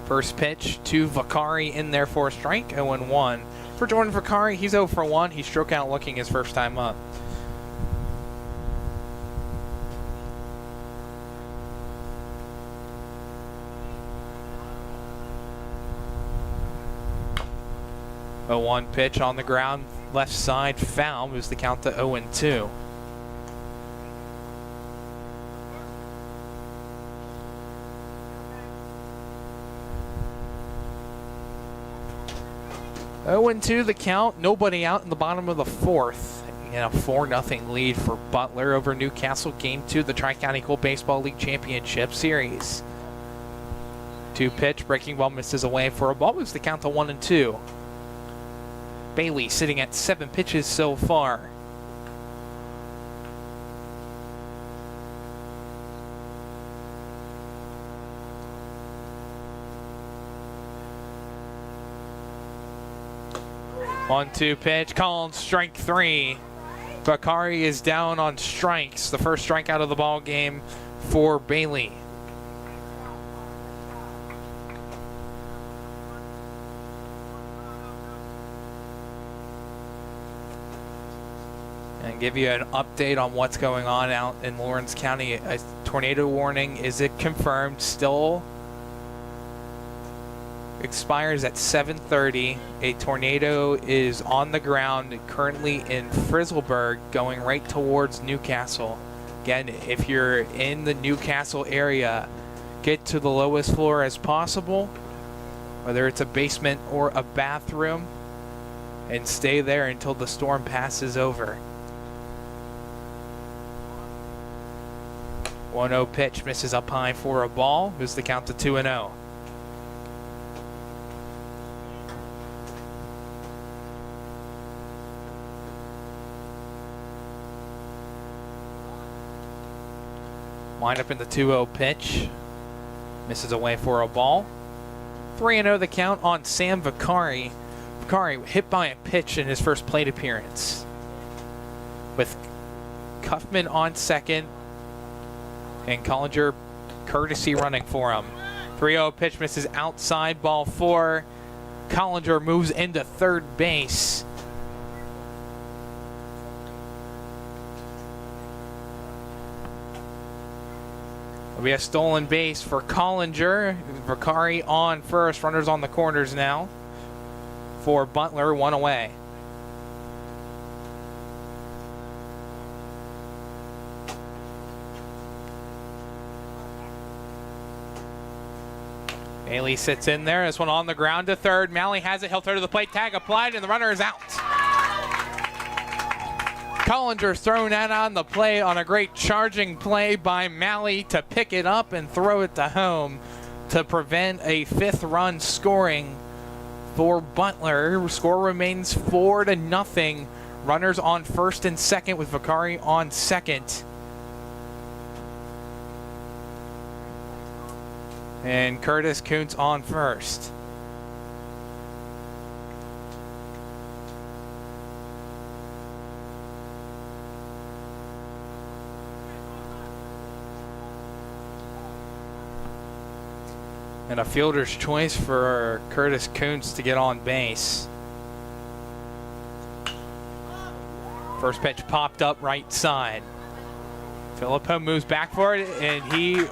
First pitch to Vakari in there for a strike, 0-1. For Jordan Vakari, he's 0 for 1. He struck out looking his first time up. A 1 pitch on the ground, left side foul, moves the count to 0-2. Oh, and 2 the count. Nobody out in the bottom of the fourth. And a 4-0 lead for Butler over Newcastle. Game 2 of the Tri-County Colt Baseball League Championship Series. 2 pitch, breaking ball misses away for a ball. Moves the count to 1-2. Bailey sitting at 7 pitches so far. One-two pitch, called strike 3. Bakari is down on strikes. The first strikeout of the ball game for Bailey. And give you an update on what's going on out in Lawrence County. A tornado warning, is it confirmed? Still expires at 7:30. A tornado is on the ground currently in Frizzleburg going right towards Newcastle. Again, if you're in the Newcastle area, get to the lowest floor as possible, whether it's a basement or a bathroom, and stay there until the storm passes over. 1-0 pitch, misses up high for a ball, moves the count to 2-0. Wind up in the 2-0 pitch. Misses away for a ball. 3-0 the count on Sam Vakari. Vakari hit by a pitch in his first plate appearance. With Kaufman on second and Collinger courtesy running for him. 3-0 pitch misses outside, ball 4. Collinger moves into third base. We have stolen base for Collinger. Vakari on first. Runners on the corners now. For Butler, 1 away. Bailey sits in there. This one on the ground to third. Malley has it. He'll throw to the plate. Tag applied, and the runner is out. Collinger's thrown that on the play on a great charging play by Malley to pick it up and throw it to home to prevent a 5th run scoring for Butler. Score remains 4-0. Runners on first and second with Vakari on second. And Curtis Kuntz on first. And a fielder's choice for Curtis Kuntz to get on base. First pitch popped up right side. Filippo moves back for it, and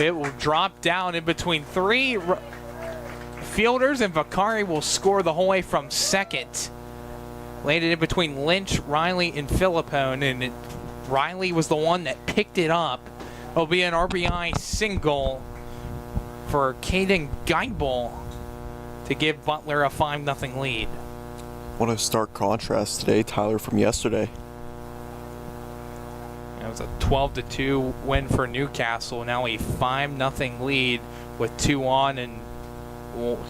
it will drop down in between 3 fielders, and Vakari will score the whole way from second. Landed in between Lynch, Riley, and Filippo, and Riley was the one that picked it up. It'll be an RBI single for Caden Geibel to give Butler a 5-0 lead. What a stark contrast today, Tyler, from yesterday. It was a 12-2 win for Newcastle. Now a 5-0 lead with 2 on and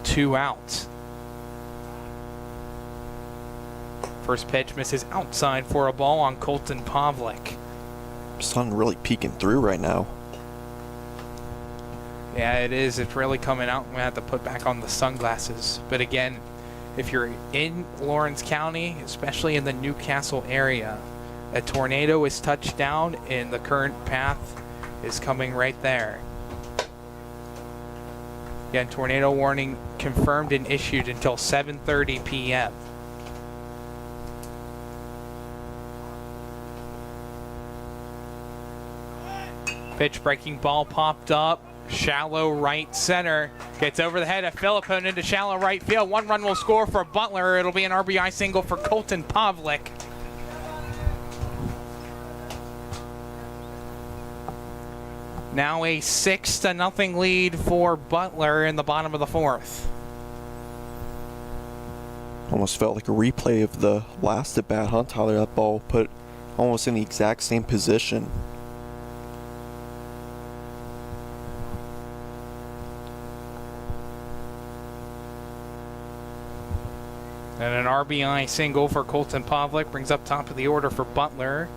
2 out. First pitch misses outside for a ball on Colton Pavlik. sun really peeking through right now. Yeah, it is. It's really coming out. I'm going to have to put back on the sunglasses. But again, if you're in Lawrence County, especially in the Newcastle area, a tornado is touched down and the current path is coming right there. Again, tornado warning confirmed and issued until 7:30 p.m. Pitch breaking ball popped up. Shallow right center. Gets over the head of Philippone into shallow right field. 1 run will score for Butler. It'll be an RBI single for Colton Pavlik. Now a 6-0 lead for Butler in the bottom of the 4th. Almost felt like a replay of the last at bat, huh, Tyler? That ball put almost in the exact same position. And an RBI single for Colton Pavlik brings up top of the order for Butler.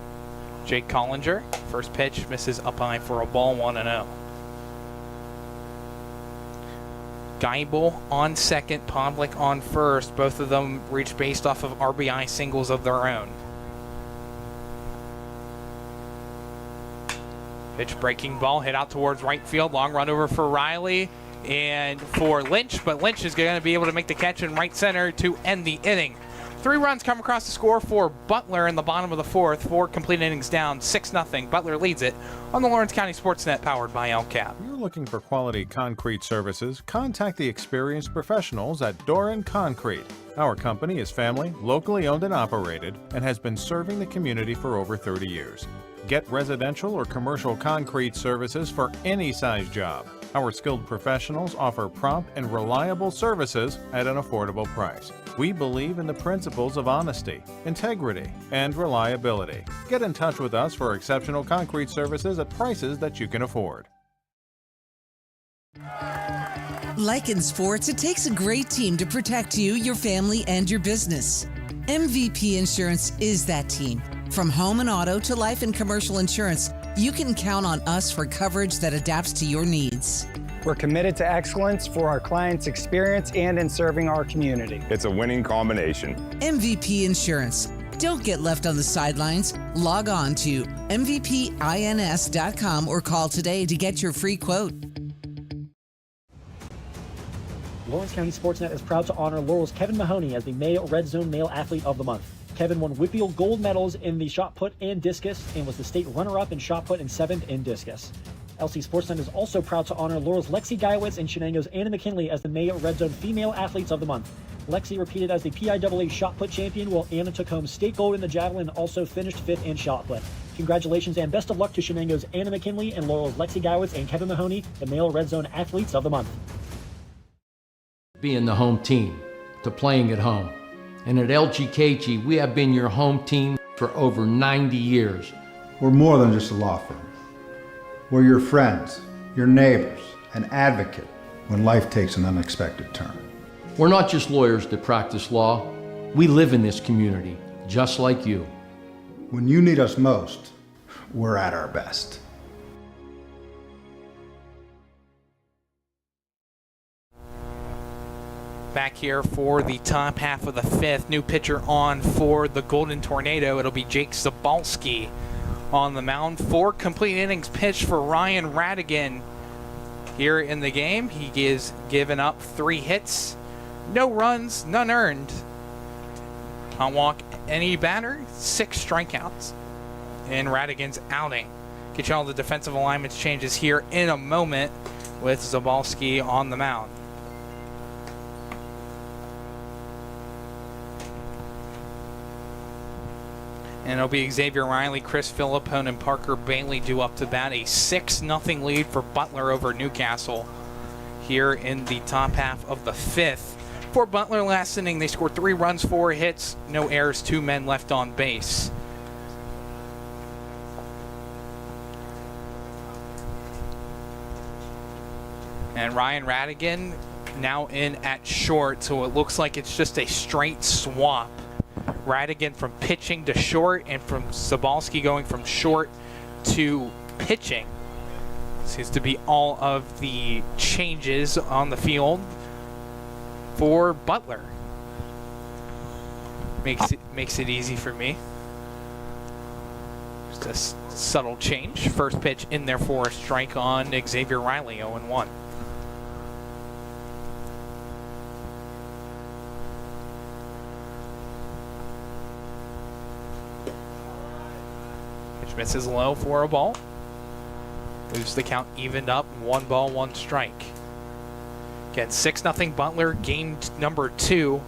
Jake Collinger, first pitch, misses up high for a ball, 1-0. Geibel on second, Pavlik on first. Both of them reached based off of RBI singles of their own. Pitch breaking ball hit out towards right field. Long run over for Riley and for Lynch, but Lynch is going to be able to make the catch in right center to end the inning. 3 runs come across the score for Butler in the bottom of the 4th. 4 complete innings down, 6-0. Butler leads it on the Lawrence County SportsNet, powered by LCAP. If you're looking for quality concrete services, contact the experienced professionals at Doran Concrete. Our company is family, locally owned and operated, and has been serving the community for over 30 years. Get residential or commercial concrete services for any size job. Our skilled professionals offer prompt and reliable services at an affordable price. We believe in the principles of honesty, integrity, and reliability. Get in touch with us for exceptional concrete services at prices that you can afford. Like in sports, it takes a great team to protect you, your family, and your business. MVP Insurance is that team. From home and auto to life and commercial insurance, you can count on us for coverage that adapts to your needs. We're committed to excellence for our clients' experience and in serving our community. It's a winning combination. MVP Insurance. Don't get left on the sidelines. Log on to mvpins.com or call today to get your free quote. Lawrence County SportsNet is proud to honor Laurel's Kevin Mahoney as the May Red Zone Male Athlete of the Month. Kevin won Whitfield gold medals in the shot put and discus and was the state runner-up in shot put and 7th in discus. LC SportsNet is also proud to honor Laurel's Lexi Geiwitz and Shenango's Anna McKinley as the May Red Zone Female Athletes of the Month. Lexi repeated as the PIAA shot put champion, while Anna took home state gold in the javelin and also finished 5th in shot put. Congratulations and best of luck to Shenango's Anna McKinley and Laurel's Lexi Geiwitz and Kevin Mahoney, the Male Red Zone Athletes of the Month. Being the home team to playing at home. And at LGKG, we have been your home team for over 90 years. We're more than just a law firm. We're your friends, your neighbors, an advocate when life takes an unexpected turn. We're not just lawyers that practice law. We live in this community, just like you. When you need us most, we're at our best. Back here for the top half of the 5th. New pitcher on for the Golden Tornado. It'll be Jake Zabalski on the mound. 4 complete innings pitched for Ryan Radigan here in the game. He is given up 3 hits, no runs, none earned. On walk any batter, 6 strikeouts in Radigan's outing. Get you all the defensive alignments changes here in a moment with Zabalski on the mound. And it'll be Xavier Riley, Chris Philippone, and Parker Bailey due up to bat. A 6-0 lead for Butler over Newcastle here in the top half of the 5th. For Butler last inning, they scored 3 runs, 4 hits, no errors, 2 men left on base. And Ryan Radigan now in at short, so it looks like it's just a straight swap. Radigan from pitching to short, and from Zabalski going from short to pitching. Seems to be all of the changes on the field for Butler. Makes it easy for me. Just a subtle change. First pitch in there for a strike on Xavier Riley, 0-1. Pitch misses low for a ball. Moves the count evened up, 1 ball, 1 strike. Again, 6-0 Butler, game number 2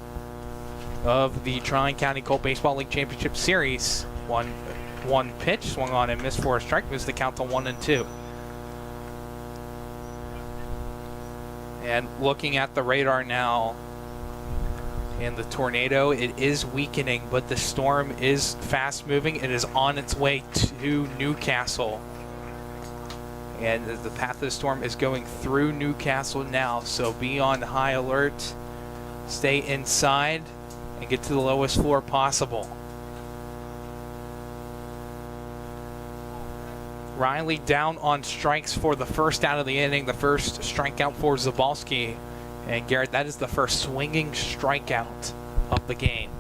of the Tri-County Colt Baseball League Championship Series. One pitch, swung on and missed for a strike, moves the count to 1-2. And looking at the radar now, and the tornado, it is weakening, but the storm is fast moving. It is on its way to Newcastle. And the path of the storm is going through Newcastle now, so be on high alert. Stay inside and get to the lowest floor possible. Riley down on strikes for the first out of the inning, the first strikeout for Zabalski. And Garrett, that is the first swinging strikeout of the game.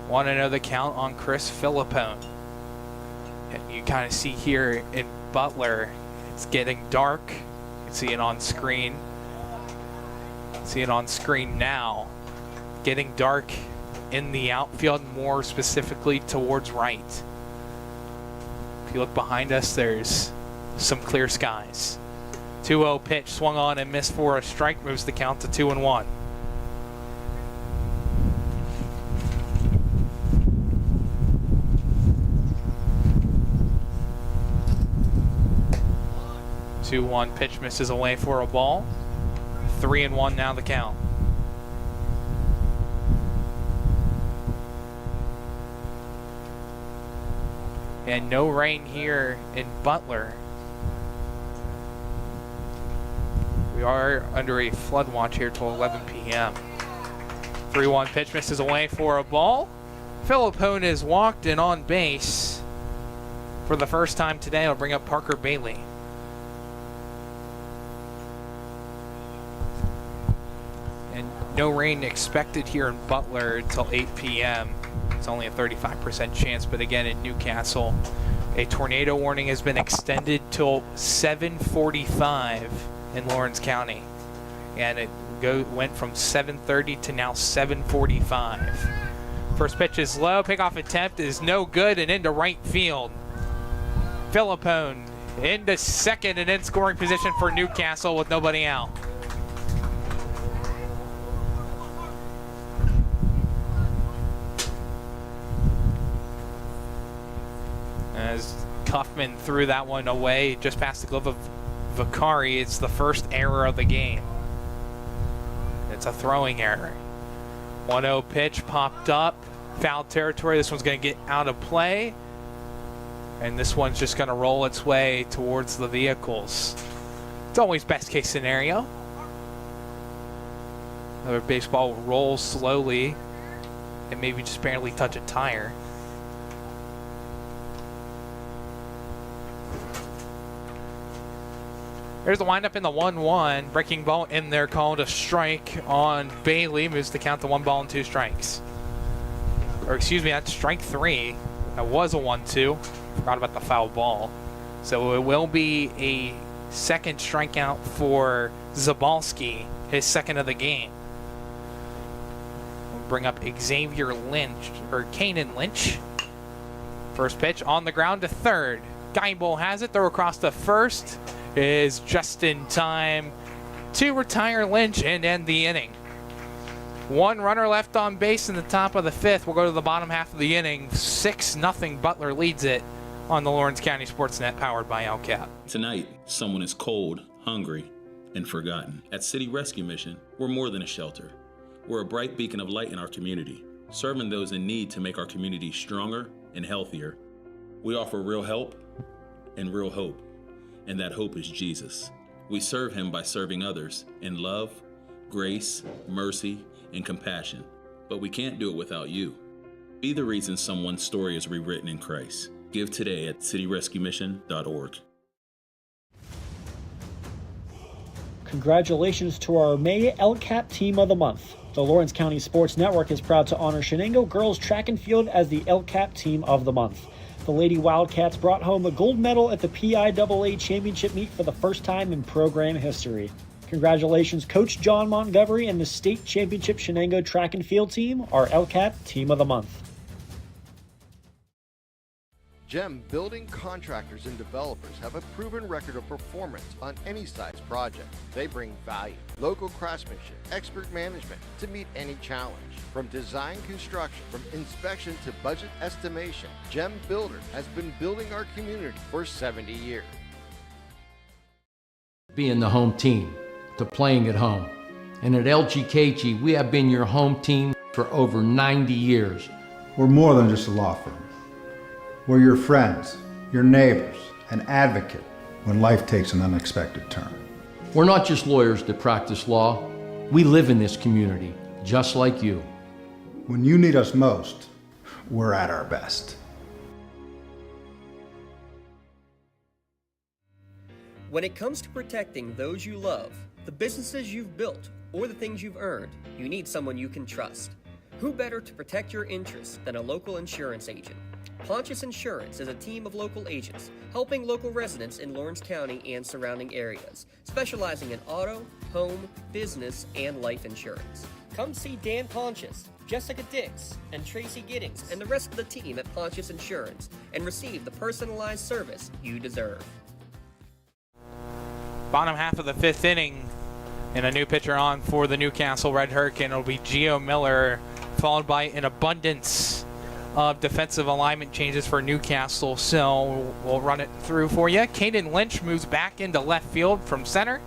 Want to know the count on Chris Philippone. And you kind of see here in Butler, it's getting dark. You can see it on screen. See it on screen now. Getting dark in the outfield, more specifically towards right. If you look behind us, there's some clear skies. 2-0 pitch, swung on and missed for a strike, moves the count to 2-1. Two-one pitch misses away for a ball. 3-1 now the count. And no rain here in Butler. We are under a flood watch here till 11 p.m. 3-1 pitch misses away for a ball. Philippone is walked and on base for the first time today. I'll bring up Parker Bailey. And no rain expected here in Butler until 8 p.m. It's only a 35% chance, but again in Newcastle, a tornado warning has been extended till 7:45 in Lawrence County, and it went from 7:30 to now 7:45. First pitch is low, pickoff attempt is no good and into right field. Philippone into second and in scoring position for Newcastle with nobody out. As Kaufman threw that one away just past the glove of Vicari, it's the first error of the game. It's a throwing error. 1-0 pitch popped up, foul territory. This one's going to get out of play, and this one's just going to roll its way towards the vehicles. It's always best case scenario. Another baseball rolls slowly and maybe just barely touch a tire. There's the windup in the 1-1. Breaking ball in there, called a strike on Bailey. Moves the count to 1 ball and 2 strikes. Or excuse me, that's strike 3. That was a 1-2. Forgot about the foul ball. So it will be a second strikeout for Zabalski, his second of the game. We'll bring up Xavier Lynch, or Kanan Lynch. First pitch on the ground to third. Geibel has it, throw across to first. Is just in time to retire Lynch and end the inning. 1 runner left on base in the top of the 5th. We'll go to the bottom half of the inning. 6-0 Butler leads it on the Lawrence County SportsNet, powered by LCAP. Tonight, someone is cold, hungry, and forgotten. At City Rescue Mission, we're more than a shelter. We're a bright beacon of light in our community, serving those in need to make our community stronger and healthier. We offer real help and real hope. And that hope is Jesus. We serve him by serving others in love, grace, mercy, and compassion. But we can't do it without you. Be the reason someone's story is rewritten in Christ. Give today at cityrescuemission.org. Congratulations to our May LCAP Team of the Month. The Lawrence County Sports Network is proud to honor Shenango Girls Track and Field as the LCAP Team of the Month. The Lady Wildcats brought home a gold medal at the PIAA Championship meet for the first time in program history. Congratulations, Coach John Montgomery and the State Championship Shenango Track and Field Team, our LCAP Team of the Month. GEM building contractors and developers have a proven record of performance on any size project. They bring value, local craftsmanship, expert management to meet any challenge. From design construction, from inspection to budget estimation, GEM Builder has been building our community for 70 years. Being the home team, to playing at home. And at LGKG, we have been your home team for over 90 years. We're more than just a law firm. We're your friends, your neighbors, an advocate when life takes an unexpected turn. We're not just lawyers that practice law. We live in this community, just like you. When you need us most, we're at our best. When it comes to protecting those you love, the businesses you've built, or the things you've earned, you need someone you can trust. Who better to protect your interests than a local insurance agent? Pontius Insurance is a team of local agents helping local residents in Lawrence County and surrounding areas, specializing in auto, home, business, and life insurance. Come see Dan Pontius, Jessica Dix, and Tracy Giddings, and the rest of the team at Pontius Insurance, and receive the personalized service you deserve. Bottom half of the fifth inning, and a new pitcher on for the Newcastle Red Hurricane. It'll be Gio Miller, followed by an abundance of defensive alignment changes for Newcastle, so we'll run it through for you. Caden Lynch moves back into left field from center,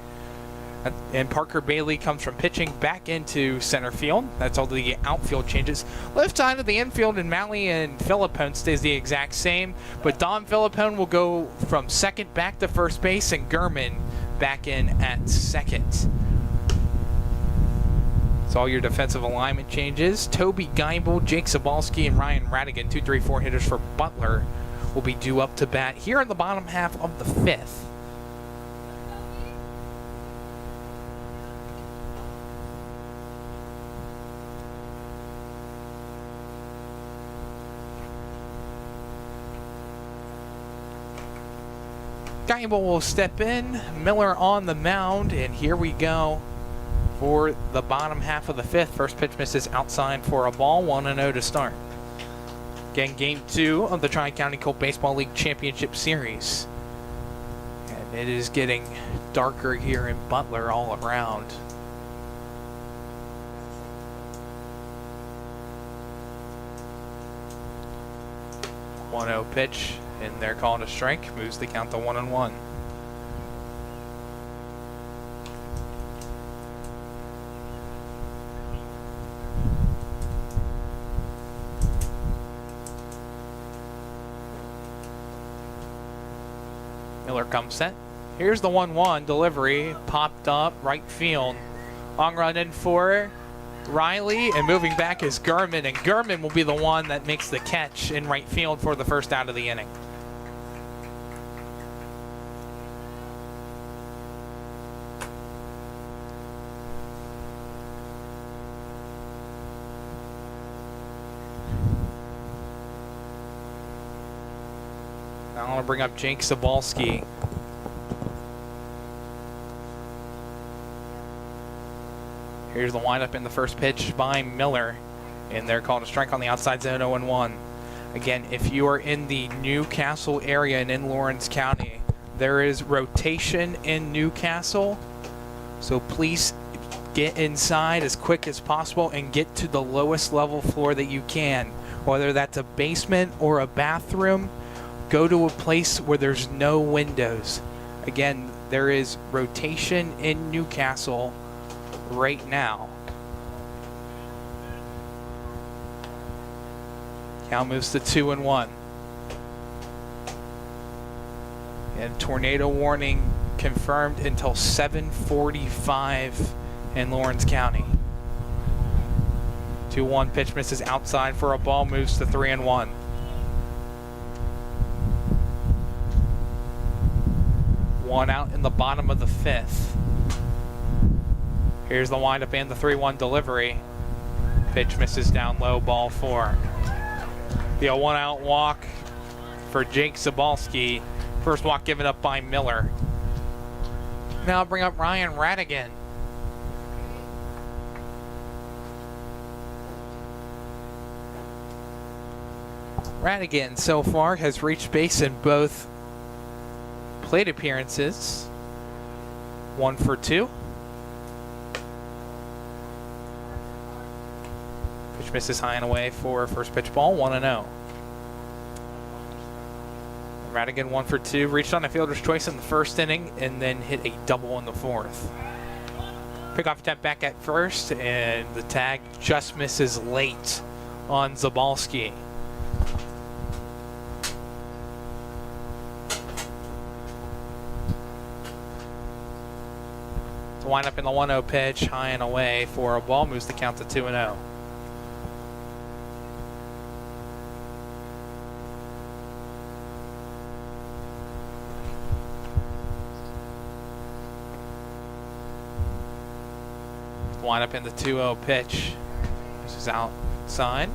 and Parker Bailey comes from pitching back into center field. That's all the outfield changes. Left side of the infield, and Malley and Philippone stays the exact same, but Dom Philippone will go from second back to first base, and Gurman back in at second. All your defensive alignment changes. Toby Geibel, Jake Sobalski, and Ryan Radigan, 2, 3, 4 hitters for Butler, will be due up to bat here in the bottom half of the fifth. Geibel will step in, Miller on the mound, and here we go. For the bottom half of the fifth, first pitch misses outside for a ball, 1-0 to start. Again, game 2 of the Tri-County Colt Baseball League Championship Series. And it is getting darker here in Butler all around. One-0 pitch, and they're calling a strike, moves the count to 1-1. Miller comes set. Here's the 1-1 delivery, popped up right field. Long run in for Riley, and moving back is Gurman, and Gurman will be the one that makes the catch in right field for the first out of the inning. I want to bring up Jake Sobalski. Here's the windup in the first pitch by Miller, and they're called a strike on the outside zone, 0-1. Again, if you are in the Newcastle area and in Lawrence County, there is rotation in Newcastle, so please get inside as quick as possible and get to the lowest level floor that you can, whether that's a basement or a bathroom. Go to a place where there's no windows. Again, there is rotation in Newcastle right now. Count moves to 2-1. And tornado warning confirmed until 7:45 in Lawrence County. 2-1 pitch misses outside for a ball, moves to 3-1. One out in the bottom of the 5th. Here's the windup and the 3-1 delivery. Pitch misses down low, ball 4. The 1-out walk for Jake Zabalski. First walk given up by Miller. Now bring up Ryan Radigan. Radigan so far has reached base in both plate appearances. 1 for 2. Pitch misses high and away for first pitch ball, 1-0. Radigan 1 for 2, reached on a fielder's choice in the first inning and then hit a double in the 4th. Pickoff attempt back at first, and the tag just misses late on Zabalski. To wind up in the 1-0 pitch, high and away for a ball, moves the count to 2-0. Line up in the 2-0 pitch. This is outside.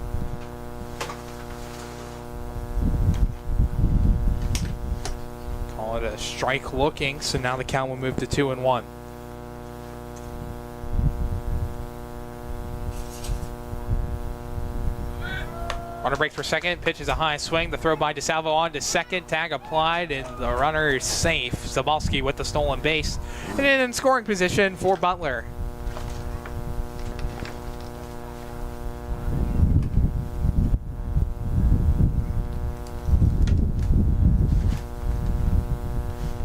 Call it a strike looking, so now the count will move to 2-1. Runner breaks for second, pitch is a high swing. The throw by DeSalvo on to second, tag applied, and the runner is safe. Zabalski with the stolen base. And then in scoring position for Butler.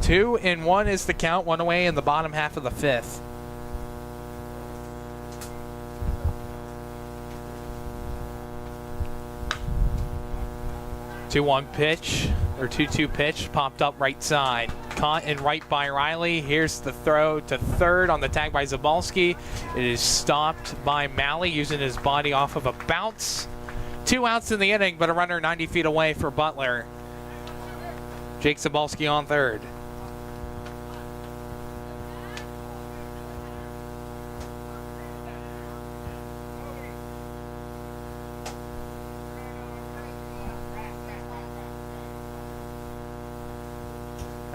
Two and 1 is the count, 1 away in the bottom half of the 5th. Two-one pitch, or 2-2 pitch, popped up right side. Caught and right by Riley. Here's the throw to third on the tag by Zabalski. It is stopped by Malley using his body off of a bounce. 2 outs in the inning, but a runner 90 feet away for Butler. Jake Zabalski on third.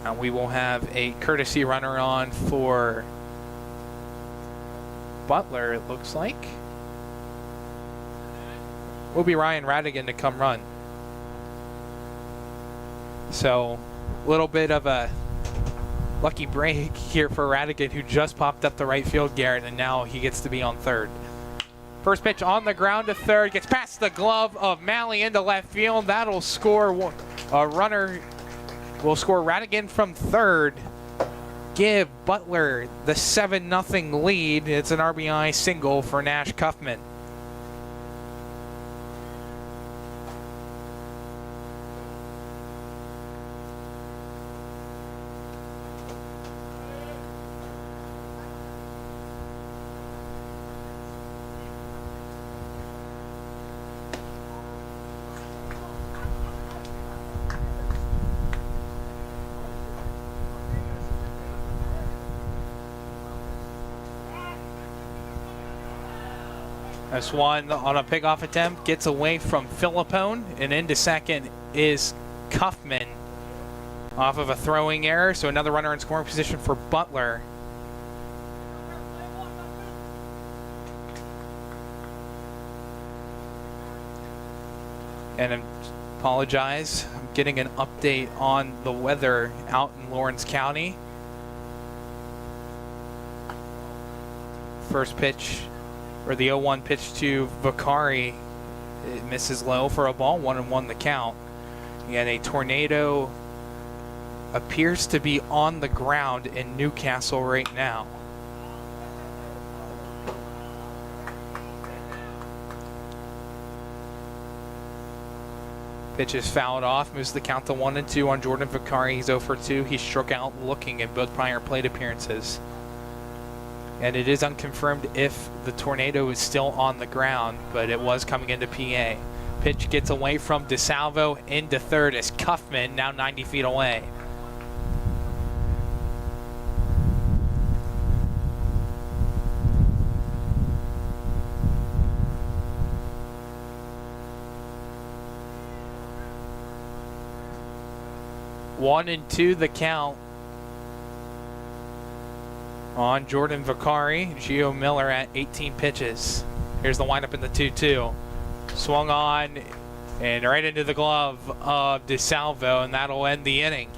And we will have a courtesy runner on for Butler, it looks like. Will be Ryan Radigan to come run. So, a little bit of a lucky break here for Radigan, who just popped up the right field, Garrett, and now he gets to be on third. First pitch on the ground to third, gets past the glove of Malley into left field. That'll score a runner. Will score Radigan from third. Give Butler the 7-0 lead. It's an RBI single for Nash Kuffman. This one on a pickoff attempt gets away from Philippone, and into second is Kuffman off of a throwing error. So another runner in scoring position for Butler. And I apologize, I'm getting an update on the weather out in Lawrence County. First pitch, or the 0-1 pitch to Vicari, it misses low for a ball, 1-1 the count. And a tornado appears to be on the ground in Newcastle right now. Pitch is fouled off, moves the count to 1-2 on Jordan Vicari. He's 0 for 2. He struck out looking in both prior plate appearances. And it is unconfirmed if the tornado is still on the ground, but it was coming into PA. Pitch gets away from DeSalvo into third as Cuffman now 90 feet away. One and two the count on Jordan Vicari. Gio Miller at 18 pitches. Here's the windup in the 2-2. Swung on and right into the glove of DeSalvo, and that'll end the inning.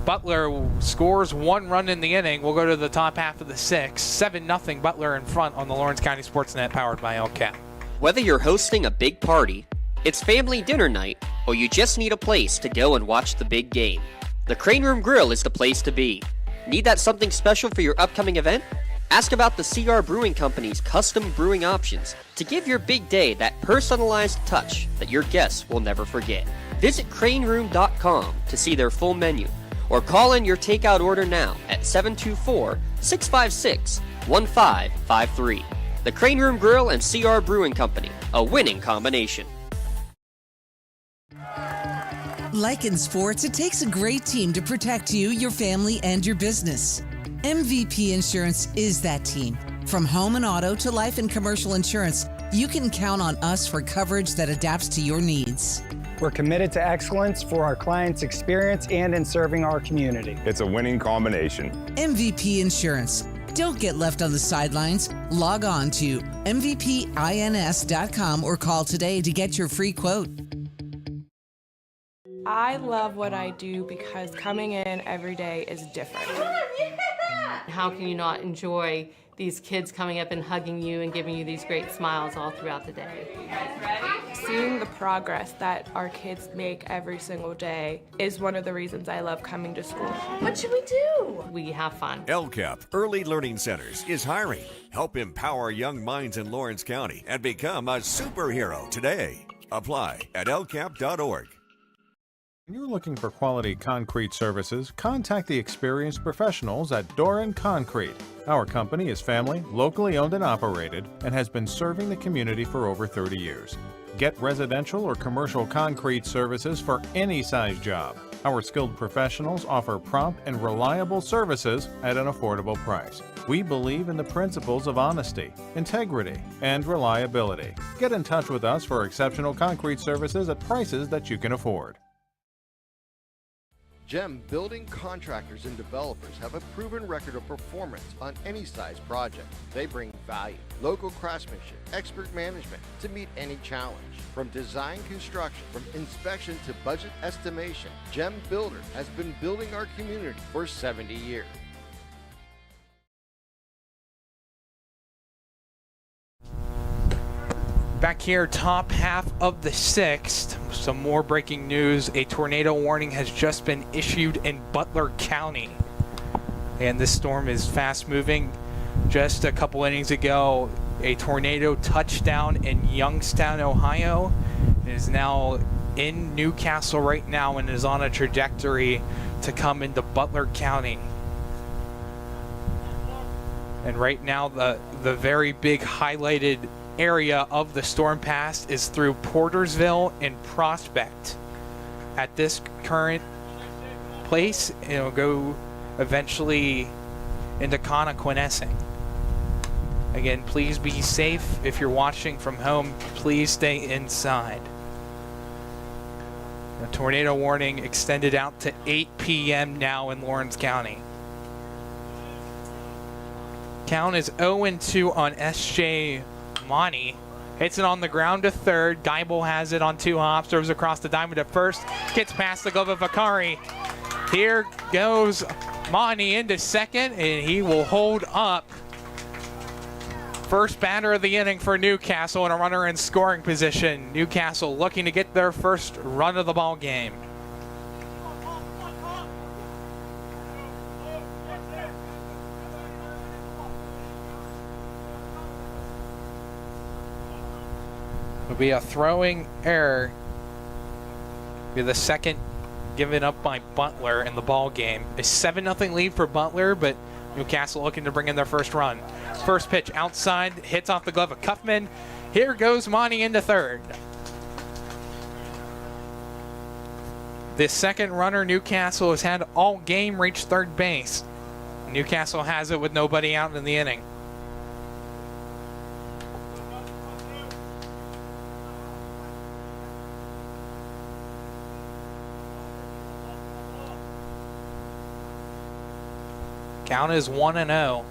Butler scores 1 run in the inning. We'll go to the top half of the 6th. 7-0 Butler in front on the Lawrence County SportsNet, powered by LCAP. Whether you're hosting a big party, it's family dinner night, or you just need a place to go and watch the big game, the Crane Room Grill is the place to be. Need that something special for your upcoming event? Ask about the CR Brewing Company's custom brewing options to give your big day that personalized touch that your guests will never forget. Visit craneroom.com to see their full menu, or call in your takeout order now at 724-656-1553. The Crane Room Grill and CR Brewing Company, a winning combination. Like in sports, it takes a great team to protect you, your family, and your business. MVP Insurance is that team. From home and auto to life and commercial insurance, you can count on us for coverage that adapts to your needs. We're committed to excellence for our clients' experience and in serving our community. It's a winning combination. MVP Insurance. Don't get left on the sidelines. Log on to mvpins.com or call today to get your free quote. I love what I do because coming in every day is different. How can you not enjoy these kids coming up and hugging you and giving you these great smiles all throughout the day? You guys ready? Seeing the progress that our kids make every single day is one of the reasons I love coming to school. What should we do? We have fun. LCAP Early Learning Centers is hiring. Help empower young minds in Lawrence County and become a superhero today. Apply at lcap.org. When you're looking for quality concrete services, contact the experienced professionals at Doran Concrete. Our company is family, locally owned and operated, and has been serving the community for over 30 years. Get residential or commercial concrete services for any size job. Our skilled professionals offer prompt and reliable services at an affordable price. We believe in the principles of honesty, integrity, and reliability. Get in touch with us for exceptional concrete services at prices that you can afford. GEM building contractors and developers have a proven record of performance on any size project. They bring value, local craftsmanship, expert management to meet any challenge. From design construction, from inspection to budget estimation, GEM Builder has been building our community for 70 years. Back here, top half of the 6th. Some more breaking news. A tornado warning has just been issued in Butler County. And this storm is fast moving. Just a couple innings ago, a tornado touched down in Youngstown, Ohio. It is now in Newcastle right now and is on a trajectory to come into Butler County. And right now, the very big highlighted area of the storm pass is through Portersville and Prospect. At this current place, it'll go eventually into Connequenessing. Again, please be safe. If you're watching from home, please stay inside. A tornado warning extended out to 8 p.m. now in Lawrence County. Count is 0-2 on S.J. Monty. Hits it on the ground to third. Geibel has it on 2 hops. Throws across the diamond at first. Gets past the glove of Vicari. Here goes Monty into second, and he will hold up. First batter of the inning for Newcastle and a runner in scoring position. Newcastle looking to get their first run of the ball game. It'll be a throwing error. Be the second given up by Butler in the ball game. A 7-0 lead for Butler, but Newcastle looking to bring in their first run. First pitch outside, hits off the glove of Cuffman. Here goes Monty into third. This second runner Newcastle has had all game reach third base. Newcastle has it with nobody out in the inning. Count is 1-0.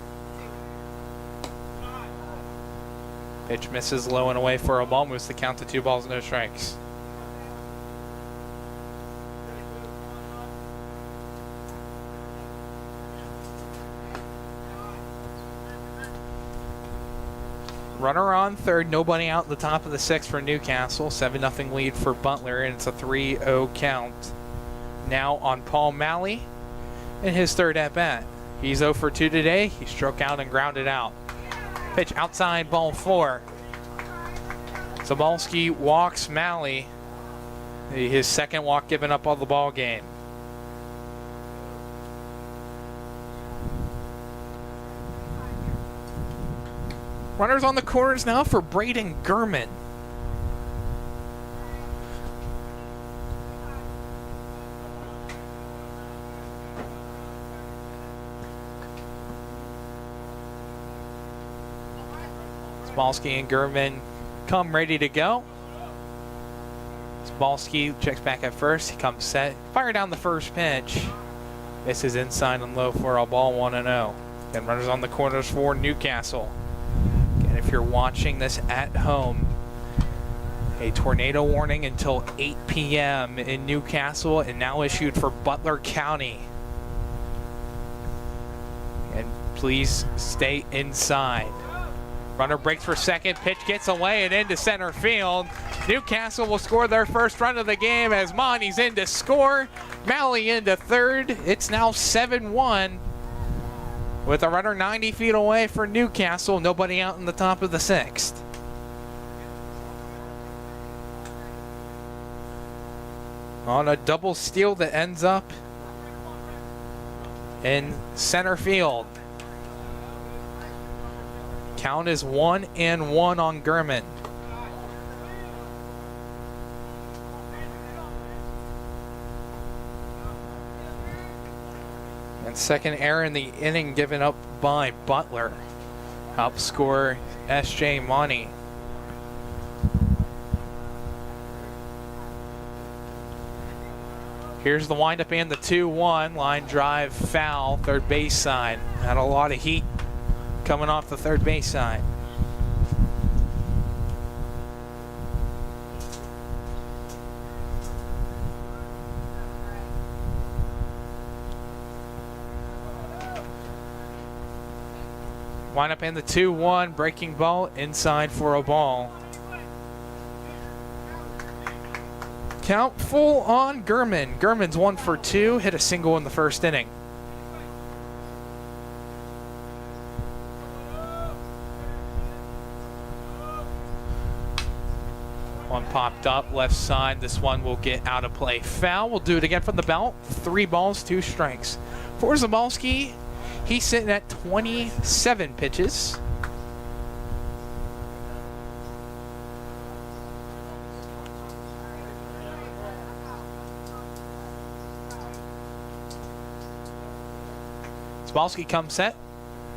Pitch misses low and away for a ball, moves the count to 2 balls, no strikes. Runner on third, nobody out in the top of the 6th for Newcastle. 7-0 lead for Butler, and it's a 3-0 count. Now on Paul Malley in his third at-bat. He's 0 for 2 today. He struck out and grounded out. Pitch outside, ball 4. Zabalski walks Malley. His second walk given up on the ball game. Runners on the corners now for Braden Gurman. Zabalski and Gurman come ready to go. Zabalski checks back at first. He comes set. Fire down the first pitch. This is inside and low for a ball, 1-0. Again, runners on the corners for Newcastle. Again, if you're watching this at home, a tornado warning until 8 p.m. in Newcastle and now issued for Butler County. And please stay inside. Runner breaks for second, pitch gets away and into center field. Newcastle will score their first run of the game as Monty's in to score. Malley into third. It's now 7-1 with a runner 90 feet away for Newcastle. Nobody out in the top of the 6th. On a double steal that ends up in center field. Count is 1-1 on Gurman. And second error in the inning given up by Butler. Help score S.J. Monty. Here's the windup and the 2-1. Line drive foul, third base side. Had a lot of heat coming off the third base side. Wind up in the 2-1, breaking ball inside for a ball. Count full on Gurman. Gurman's 1 for 2, hit a single in the first inning. One popped up left side. This one will get out of play. Foul. We'll do it again from the belt. 3 balls, 2 strikes. For Zabalski, he's sitting at 27 pitches. Zabalski comes set.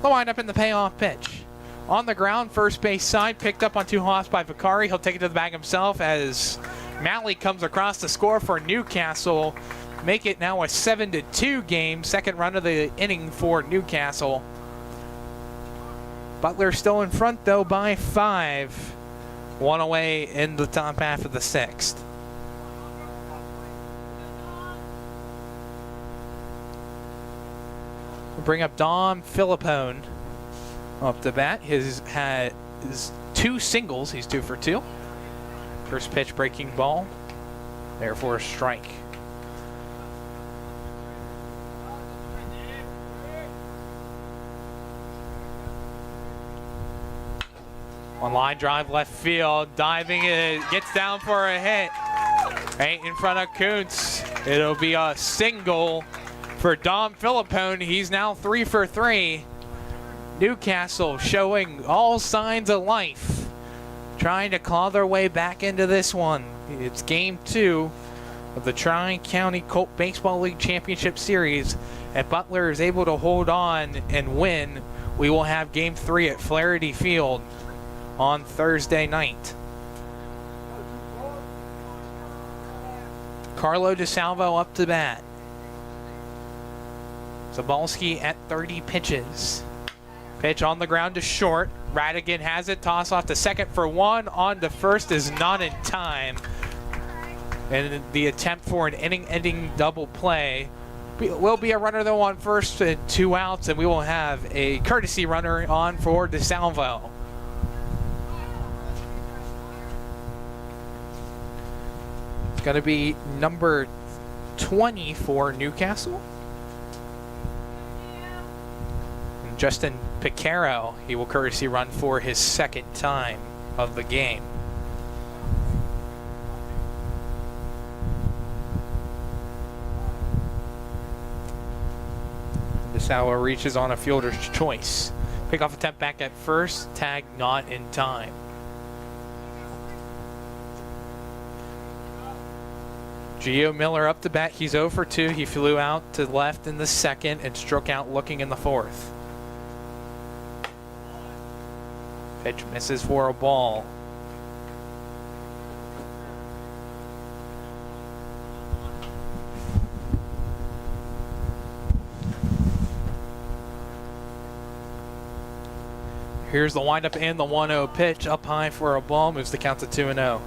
They'll wind up in the payoff pitch. On the ground, first base side, picked up on 2 hops by Vicari. He'll take it to the bag himself as Malley comes across to score for Newcastle. Make it now a 7-2 game. Second run of the inning for Newcastle. Butler still in front, though, by 5. 1 away in the top half of the 6th. We'll bring up Dom Filippone up the bat. His 2 singles. He's 2 for 2. First pitch, breaking ball. Therefore, a strike. On line drive left field, diving it, gets down for a hit. Right in front of Kuntz. It'll be a single for Dom Filippone. He's now 3 for 3. Newcastle showing all signs of life, trying to claw their way back into this one. It's game 2 of the Tri-County Colt Baseball League Championship Series. If Butler is able to hold on and win, we will have game 3 at Flaherty Field on Thursday night. Carlo DeSalvo up to bat. Zabalski at 30 pitches. Pitch on the ground to short. Radigan has it. Toss off to second for 1. On to first is not in time. And the attempt for an inning-ending double play will be a runner though on first and 2 outs, and we will have a courtesy runner on for DeSalvo. It's going to be number 20 for Newcastle. And Justin Picaro, he will courtesy run for his second time of the game. DeSalvo reaches on a fielder's choice. Pickoff attempt back at first, tag not in time. Gio Miller up to bat. He's 0 for 2. He flew out to left in the second and struck out looking in the fourth. Pitch misses for a ball. Here's the windup and the 1-0 pitch. Up high for a ball. Moves the count to 2-0.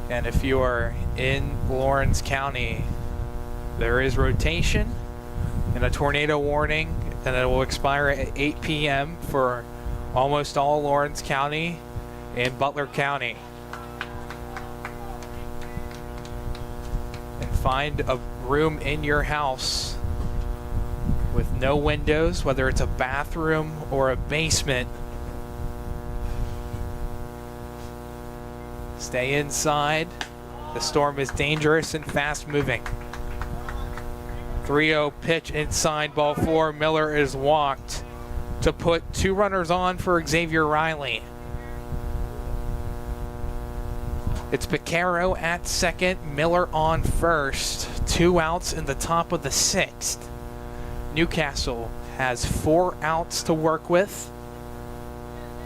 And if you are in Lawrence County, there is rotation and a tornado warning, and it will expire at 8 p.m. for almost all Lawrence County and Butler County. And find a room in your house with no windows, whether it's a bathroom or a basement. Stay inside. The storm is dangerous and fast moving. 3-0 pitch inside, ball 4. Miller is walked to put 2 runners on for Xavier Riley. It's Picaro at second, Miller on first. 2 outs in the top of the 6th. Newcastle has 4 outs to work with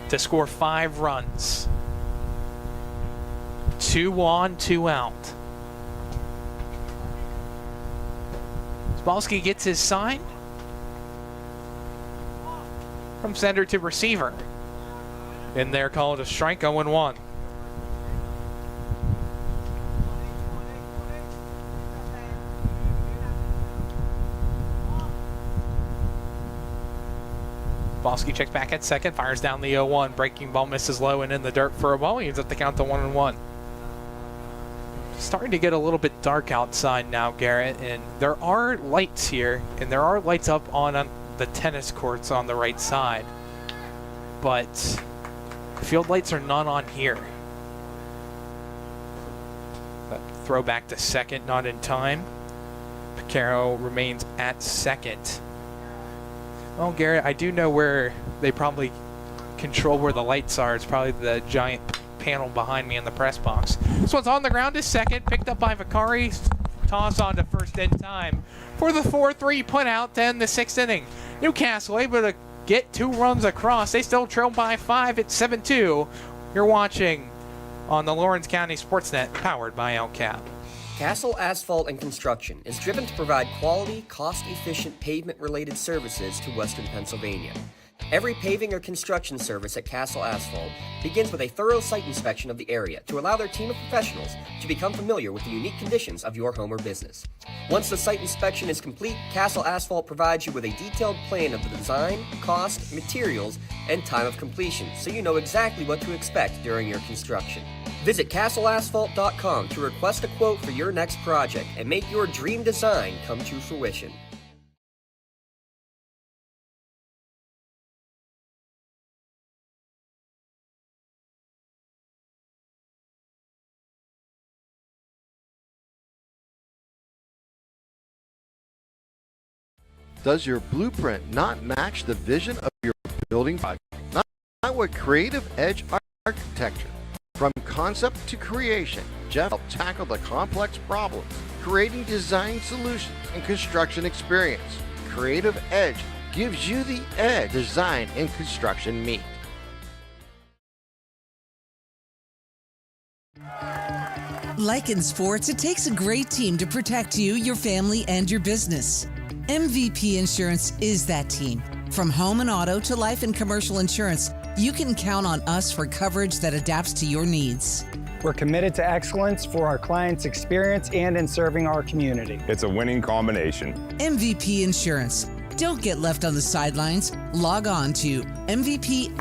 to score 5 runs. 2 on, 2 out. Zabalski gets his sign. From center to receiver. And they're called a strike, 0-1. Zabalski checks back at second, fires down the 0-1. Breaking ball misses low and in the dirt for a ball. He ends up the count to 1-1. Starting to get a little bit dark outside now, Garrett, and there are lights here, and there are lights up on the tennis courts on the right side, but the field lights are not on here. That throw back to second, not in time. Picaro remains at second. Well, Garrett, I do know where they probably control where the lights are. It's probably the giant panel behind me in the press box. This one's on the ground to second, picked up by Vicari. Toss on to first in time for the 4-3 put out to end the 6th inning. Newcastle able to get 2 runs across. They still trail by 5 at 7-2. You're watching on the Lawrence County SportsNet, powered by LCAP. Castle Asphalt and Construction is driven to provide quality, cost-efficient pavement-related services to Western Pennsylvania. Every paving or construction service at Castle Asphalt begins with a thorough site inspection of the area to allow their team of professionals to become familiar with the unique conditions of your home or business. Once the site inspection is complete, Castle Asphalt provides you with a detailed plan of the design, cost, materials, and time of completion, so you know exactly what to expect during your construction. Visit castleasphalt.com to request a quote for your next project and make your dream design come to fruition. Does your blueprint not match the vision of your building project? Not with Creative Edge Architecture. From concept to creation, Jeff helped tackle the complex problems, creating design solutions and construction experience. Creative Edge gives you the edge design and construction meet. Like in sports, it takes a great team to protect you, your family, and your business. MVP Insurance is that team. From home and auto to life and commercial insurance, you can count on us for coverage that adapts to your needs. We're committed to excellence for our clients' experience and in serving our community. It's a winning combination. MVP Insurance. Don't get left on the sidelines. Log on to mvpins.com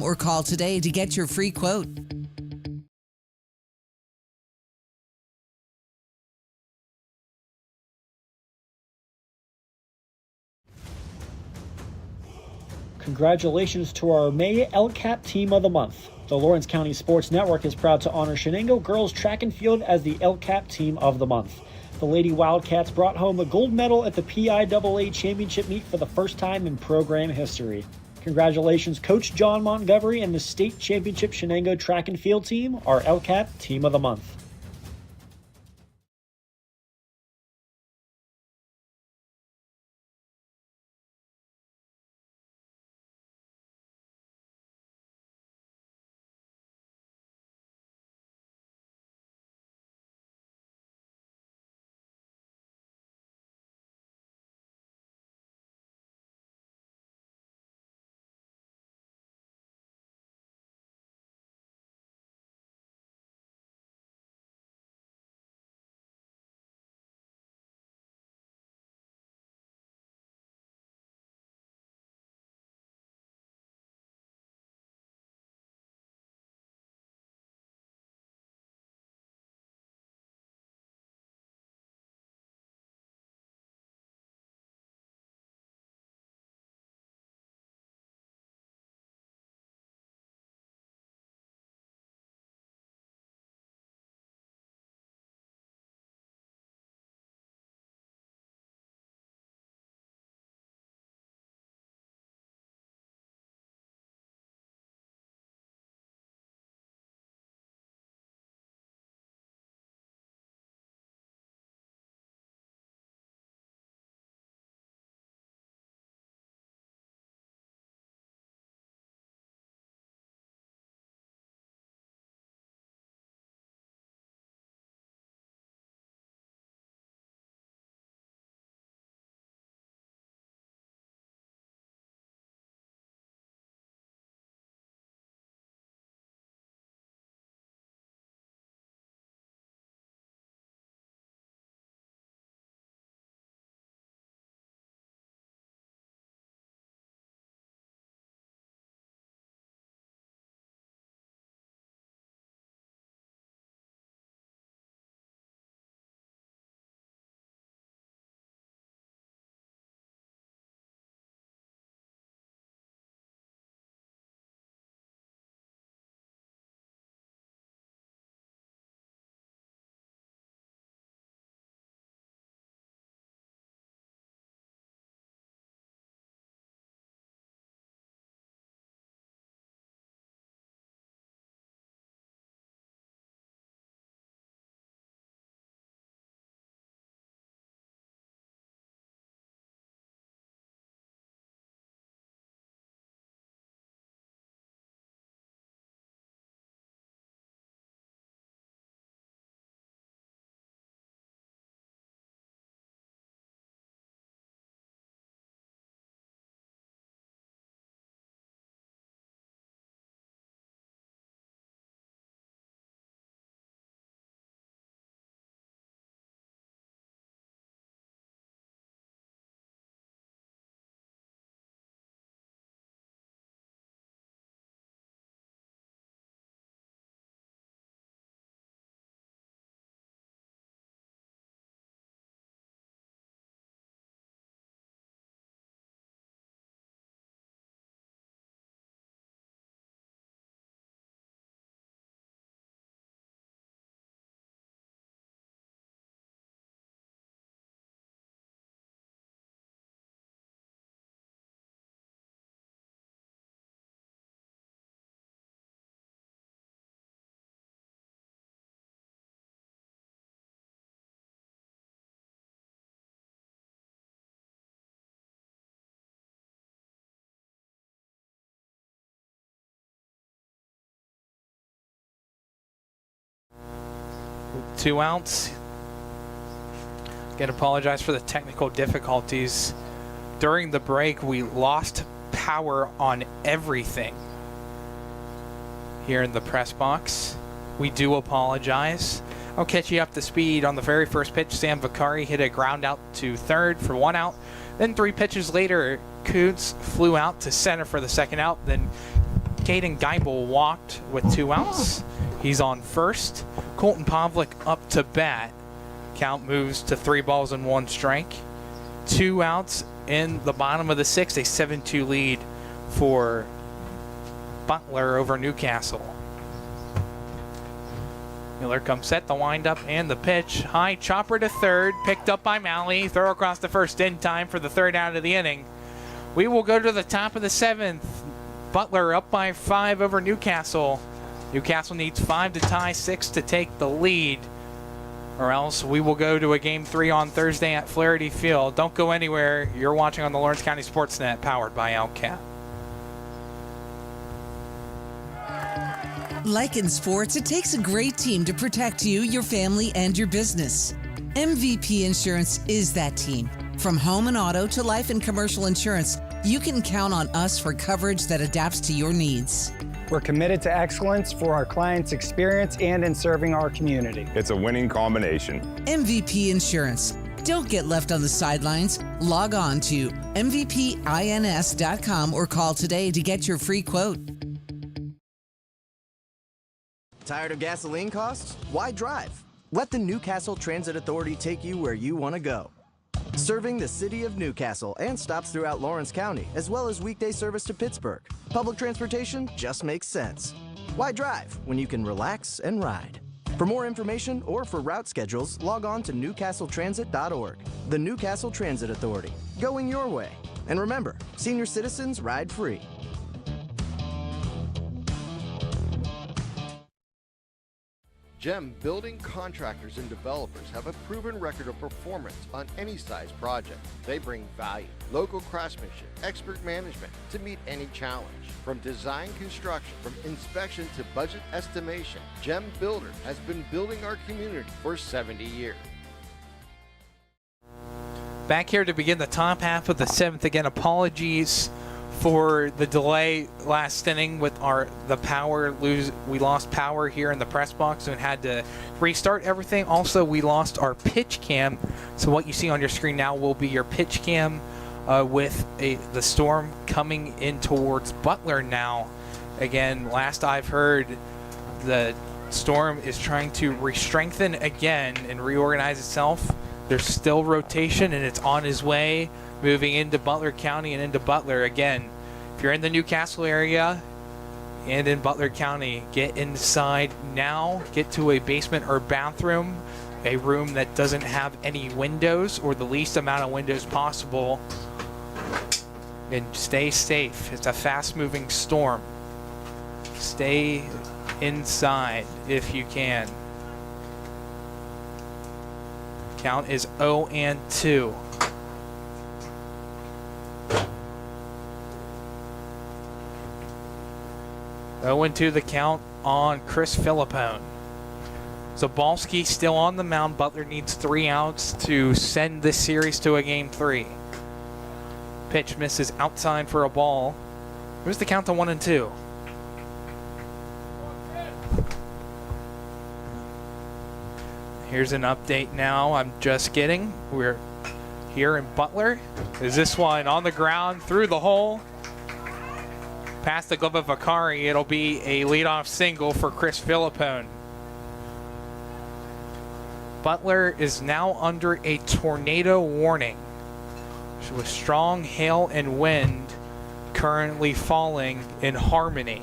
or call today to get your free quote. Congratulations to our May LCAP Team of the Month. The Lawrence County Sports Network is proud to honor Shenango Girls Track and Field as the LCAP Team of the Month. The Lady Wildcats brought home a gold medal at the PIAA Championship meet for the first time in program history. Congratulations, Coach John Montgomery and the State Championship Shenango Track and Field Team, our LCAP Team of the Month. 2 outs. Again, apologize for the technical difficulties. During the break, we lost power on everything here in the press box. We do apologize. I'll catch you up to speed. On the very first pitch, Sam Vicari hit a ground out to third for 1 out. Then 3 pitches later, Coots flew out to center for the 2nd out. Then Caden Geibel walked with 2 outs. He's on first. Colton Pavlik up to bat. Count moves to 3 balls and 1 strike. 2 outs in the bottom of the 6th, a 7-2 lead for Butler over Newcastle. Miller comes set, the windup and the pitch. High chopper to third, picked up by Malley. Throw across the first in time for the 3rd out of the inning. We will go to the top of the 7th. Butler up by 5 over Newcastle. Newcastle needs 5 to tie, 6 to take the lead, or else we will go to a Game 3 on Thursday at Flaherty Field. Don't go anywhere. You're watching on the Lawrence County SportsNet, powered by LCAP. Like in sports, it takes a great team to protect you, your family, and your business. MVP Insurance is that team. From home and auto to life and commercial insurance, you can count on us for coverage that adapts to your needs. We're committed to excellence for our clients' experience and in serving our community. It's a winning combination. MVP Insurance. Don't get left on the sidelines. Log on to mvpins.com or call today to get your free quote. Tired of gasoline costs? Why drive? Let the Newcastle Transit Authority take you where you want to go. Serving the city of Newcastle and stops throughout Lawrence County, as well as weekday service to Pittsburgh. Public transportation just makes sense. Why drive when you can relax and ride? For more information or for route schedules, log on to newcastletransit.org. The Newcastle Transit Authority, going your way. And remember, senior citizens ride free. GEM building contractors and developers have a proven record of performance on any size project. They bring value, local craftsmanship, expert management to meet any challenge. From design construction, from inspection to budget estimation, GEM Builder has been building our community for 70 years. Back here to begin the top half of the 7th. Again, apologies for the delay last inning with the power lose. We lost power here in the press box and had to restart everything. Also, we lost our pitch cam. So what you see on your screen now will be your pitch cam with the storm coming in towards Butler now. Again, last I've heard, the storm is trying to re-strengthen again and reorganize itself. There's still rotation and it's on his way, moving into Butler County and into Butler. Again, if you're in the Newcastle area and in Butler County, get inside now. Get to a basement or bathroom, a room that doesn't have any windows or the least amount of windows possible, and stay safe. It's a fast-moving storm. Stay inside if you can. Count is 0-2. 0-2 the count on Chris Philippone. Zabalski still on the mound. Butler needs 3 outs to send this series to a Game 3. Pitch misses outside for a ball. Here's the count to 1-2. Here's an update now I'm just getting. We're here in Butler. Is this one on the ground through the hole? Past the glove of Vicari. It'll be a leadoff single for Chris Philippone. Butler is now under a tornado warning with strong hail and wind currently falling in Harmony.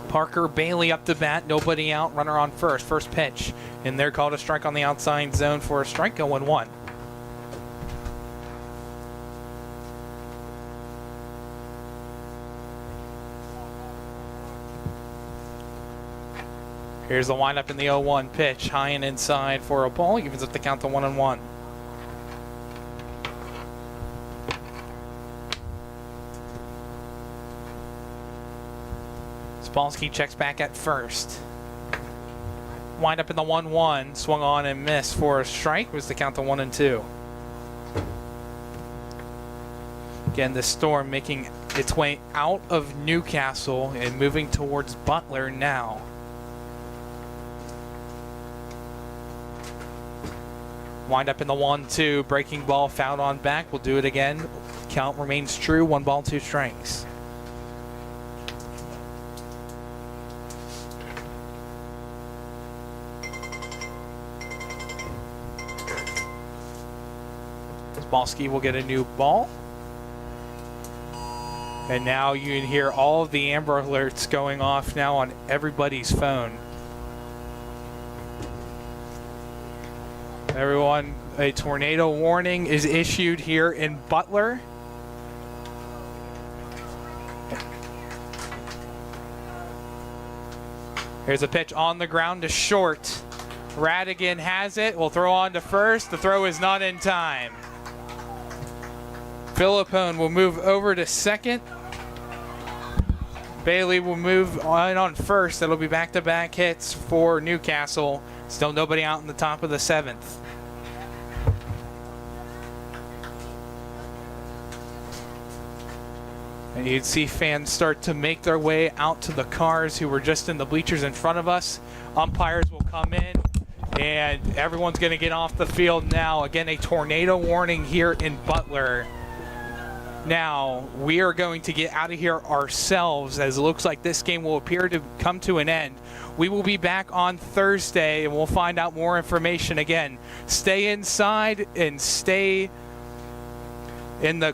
Parker Bailey up to bat, nobody out, runner on first. First pitch, and they're called a strike on the outside zone for a strike, 0-1. Here's the windup in the 0-1 pitch, high and inside for a ball, evens up the count to 1-1. Spolsky checks back at first. Wind up in the 1-1. Swung on and missed for a strike. Was the count to 1-2. Again, the Storm making its way out of Newcastle and moving towards Butler now. Wind up in the 1-2. Breaking ball fouled on back. We'll do it again. Count remains true. 1 ball, 2 strikes. Spolsky will get a new ball. And now you can hear all of the Amber Alerts going off now on everybody's phone. Everyone, a tornado warning is issued here in Butler. Here's a pitch on the ground to short. Radigan has it. Will throw on to first. The throw is not in time. Philippone will move over to second. Bailey will move on first. That'll be back-to-back hits for Newcastle. Still nobody out in the top of the 7th. And you'd see fans start to make their way out to the cars who were just in the bleachers in front of us. Umpires will come in, and everyone's going to get off the field now. Again, a tornado warning here in Butler. Now, we are going to get out of here ourselves, as it looks like this game will appear to come to an end. We will be back on Thursday, and we'll find out more information. Again, stay inside and stay in the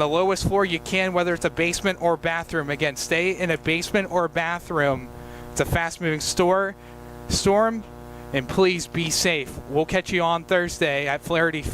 lowest floor you can, whether it's a basement or bathroom. Again, stay in a basement or bathroom. It's a fast-moving storm, and please be safe. We'll catch you on Thursday at Flaherty Field.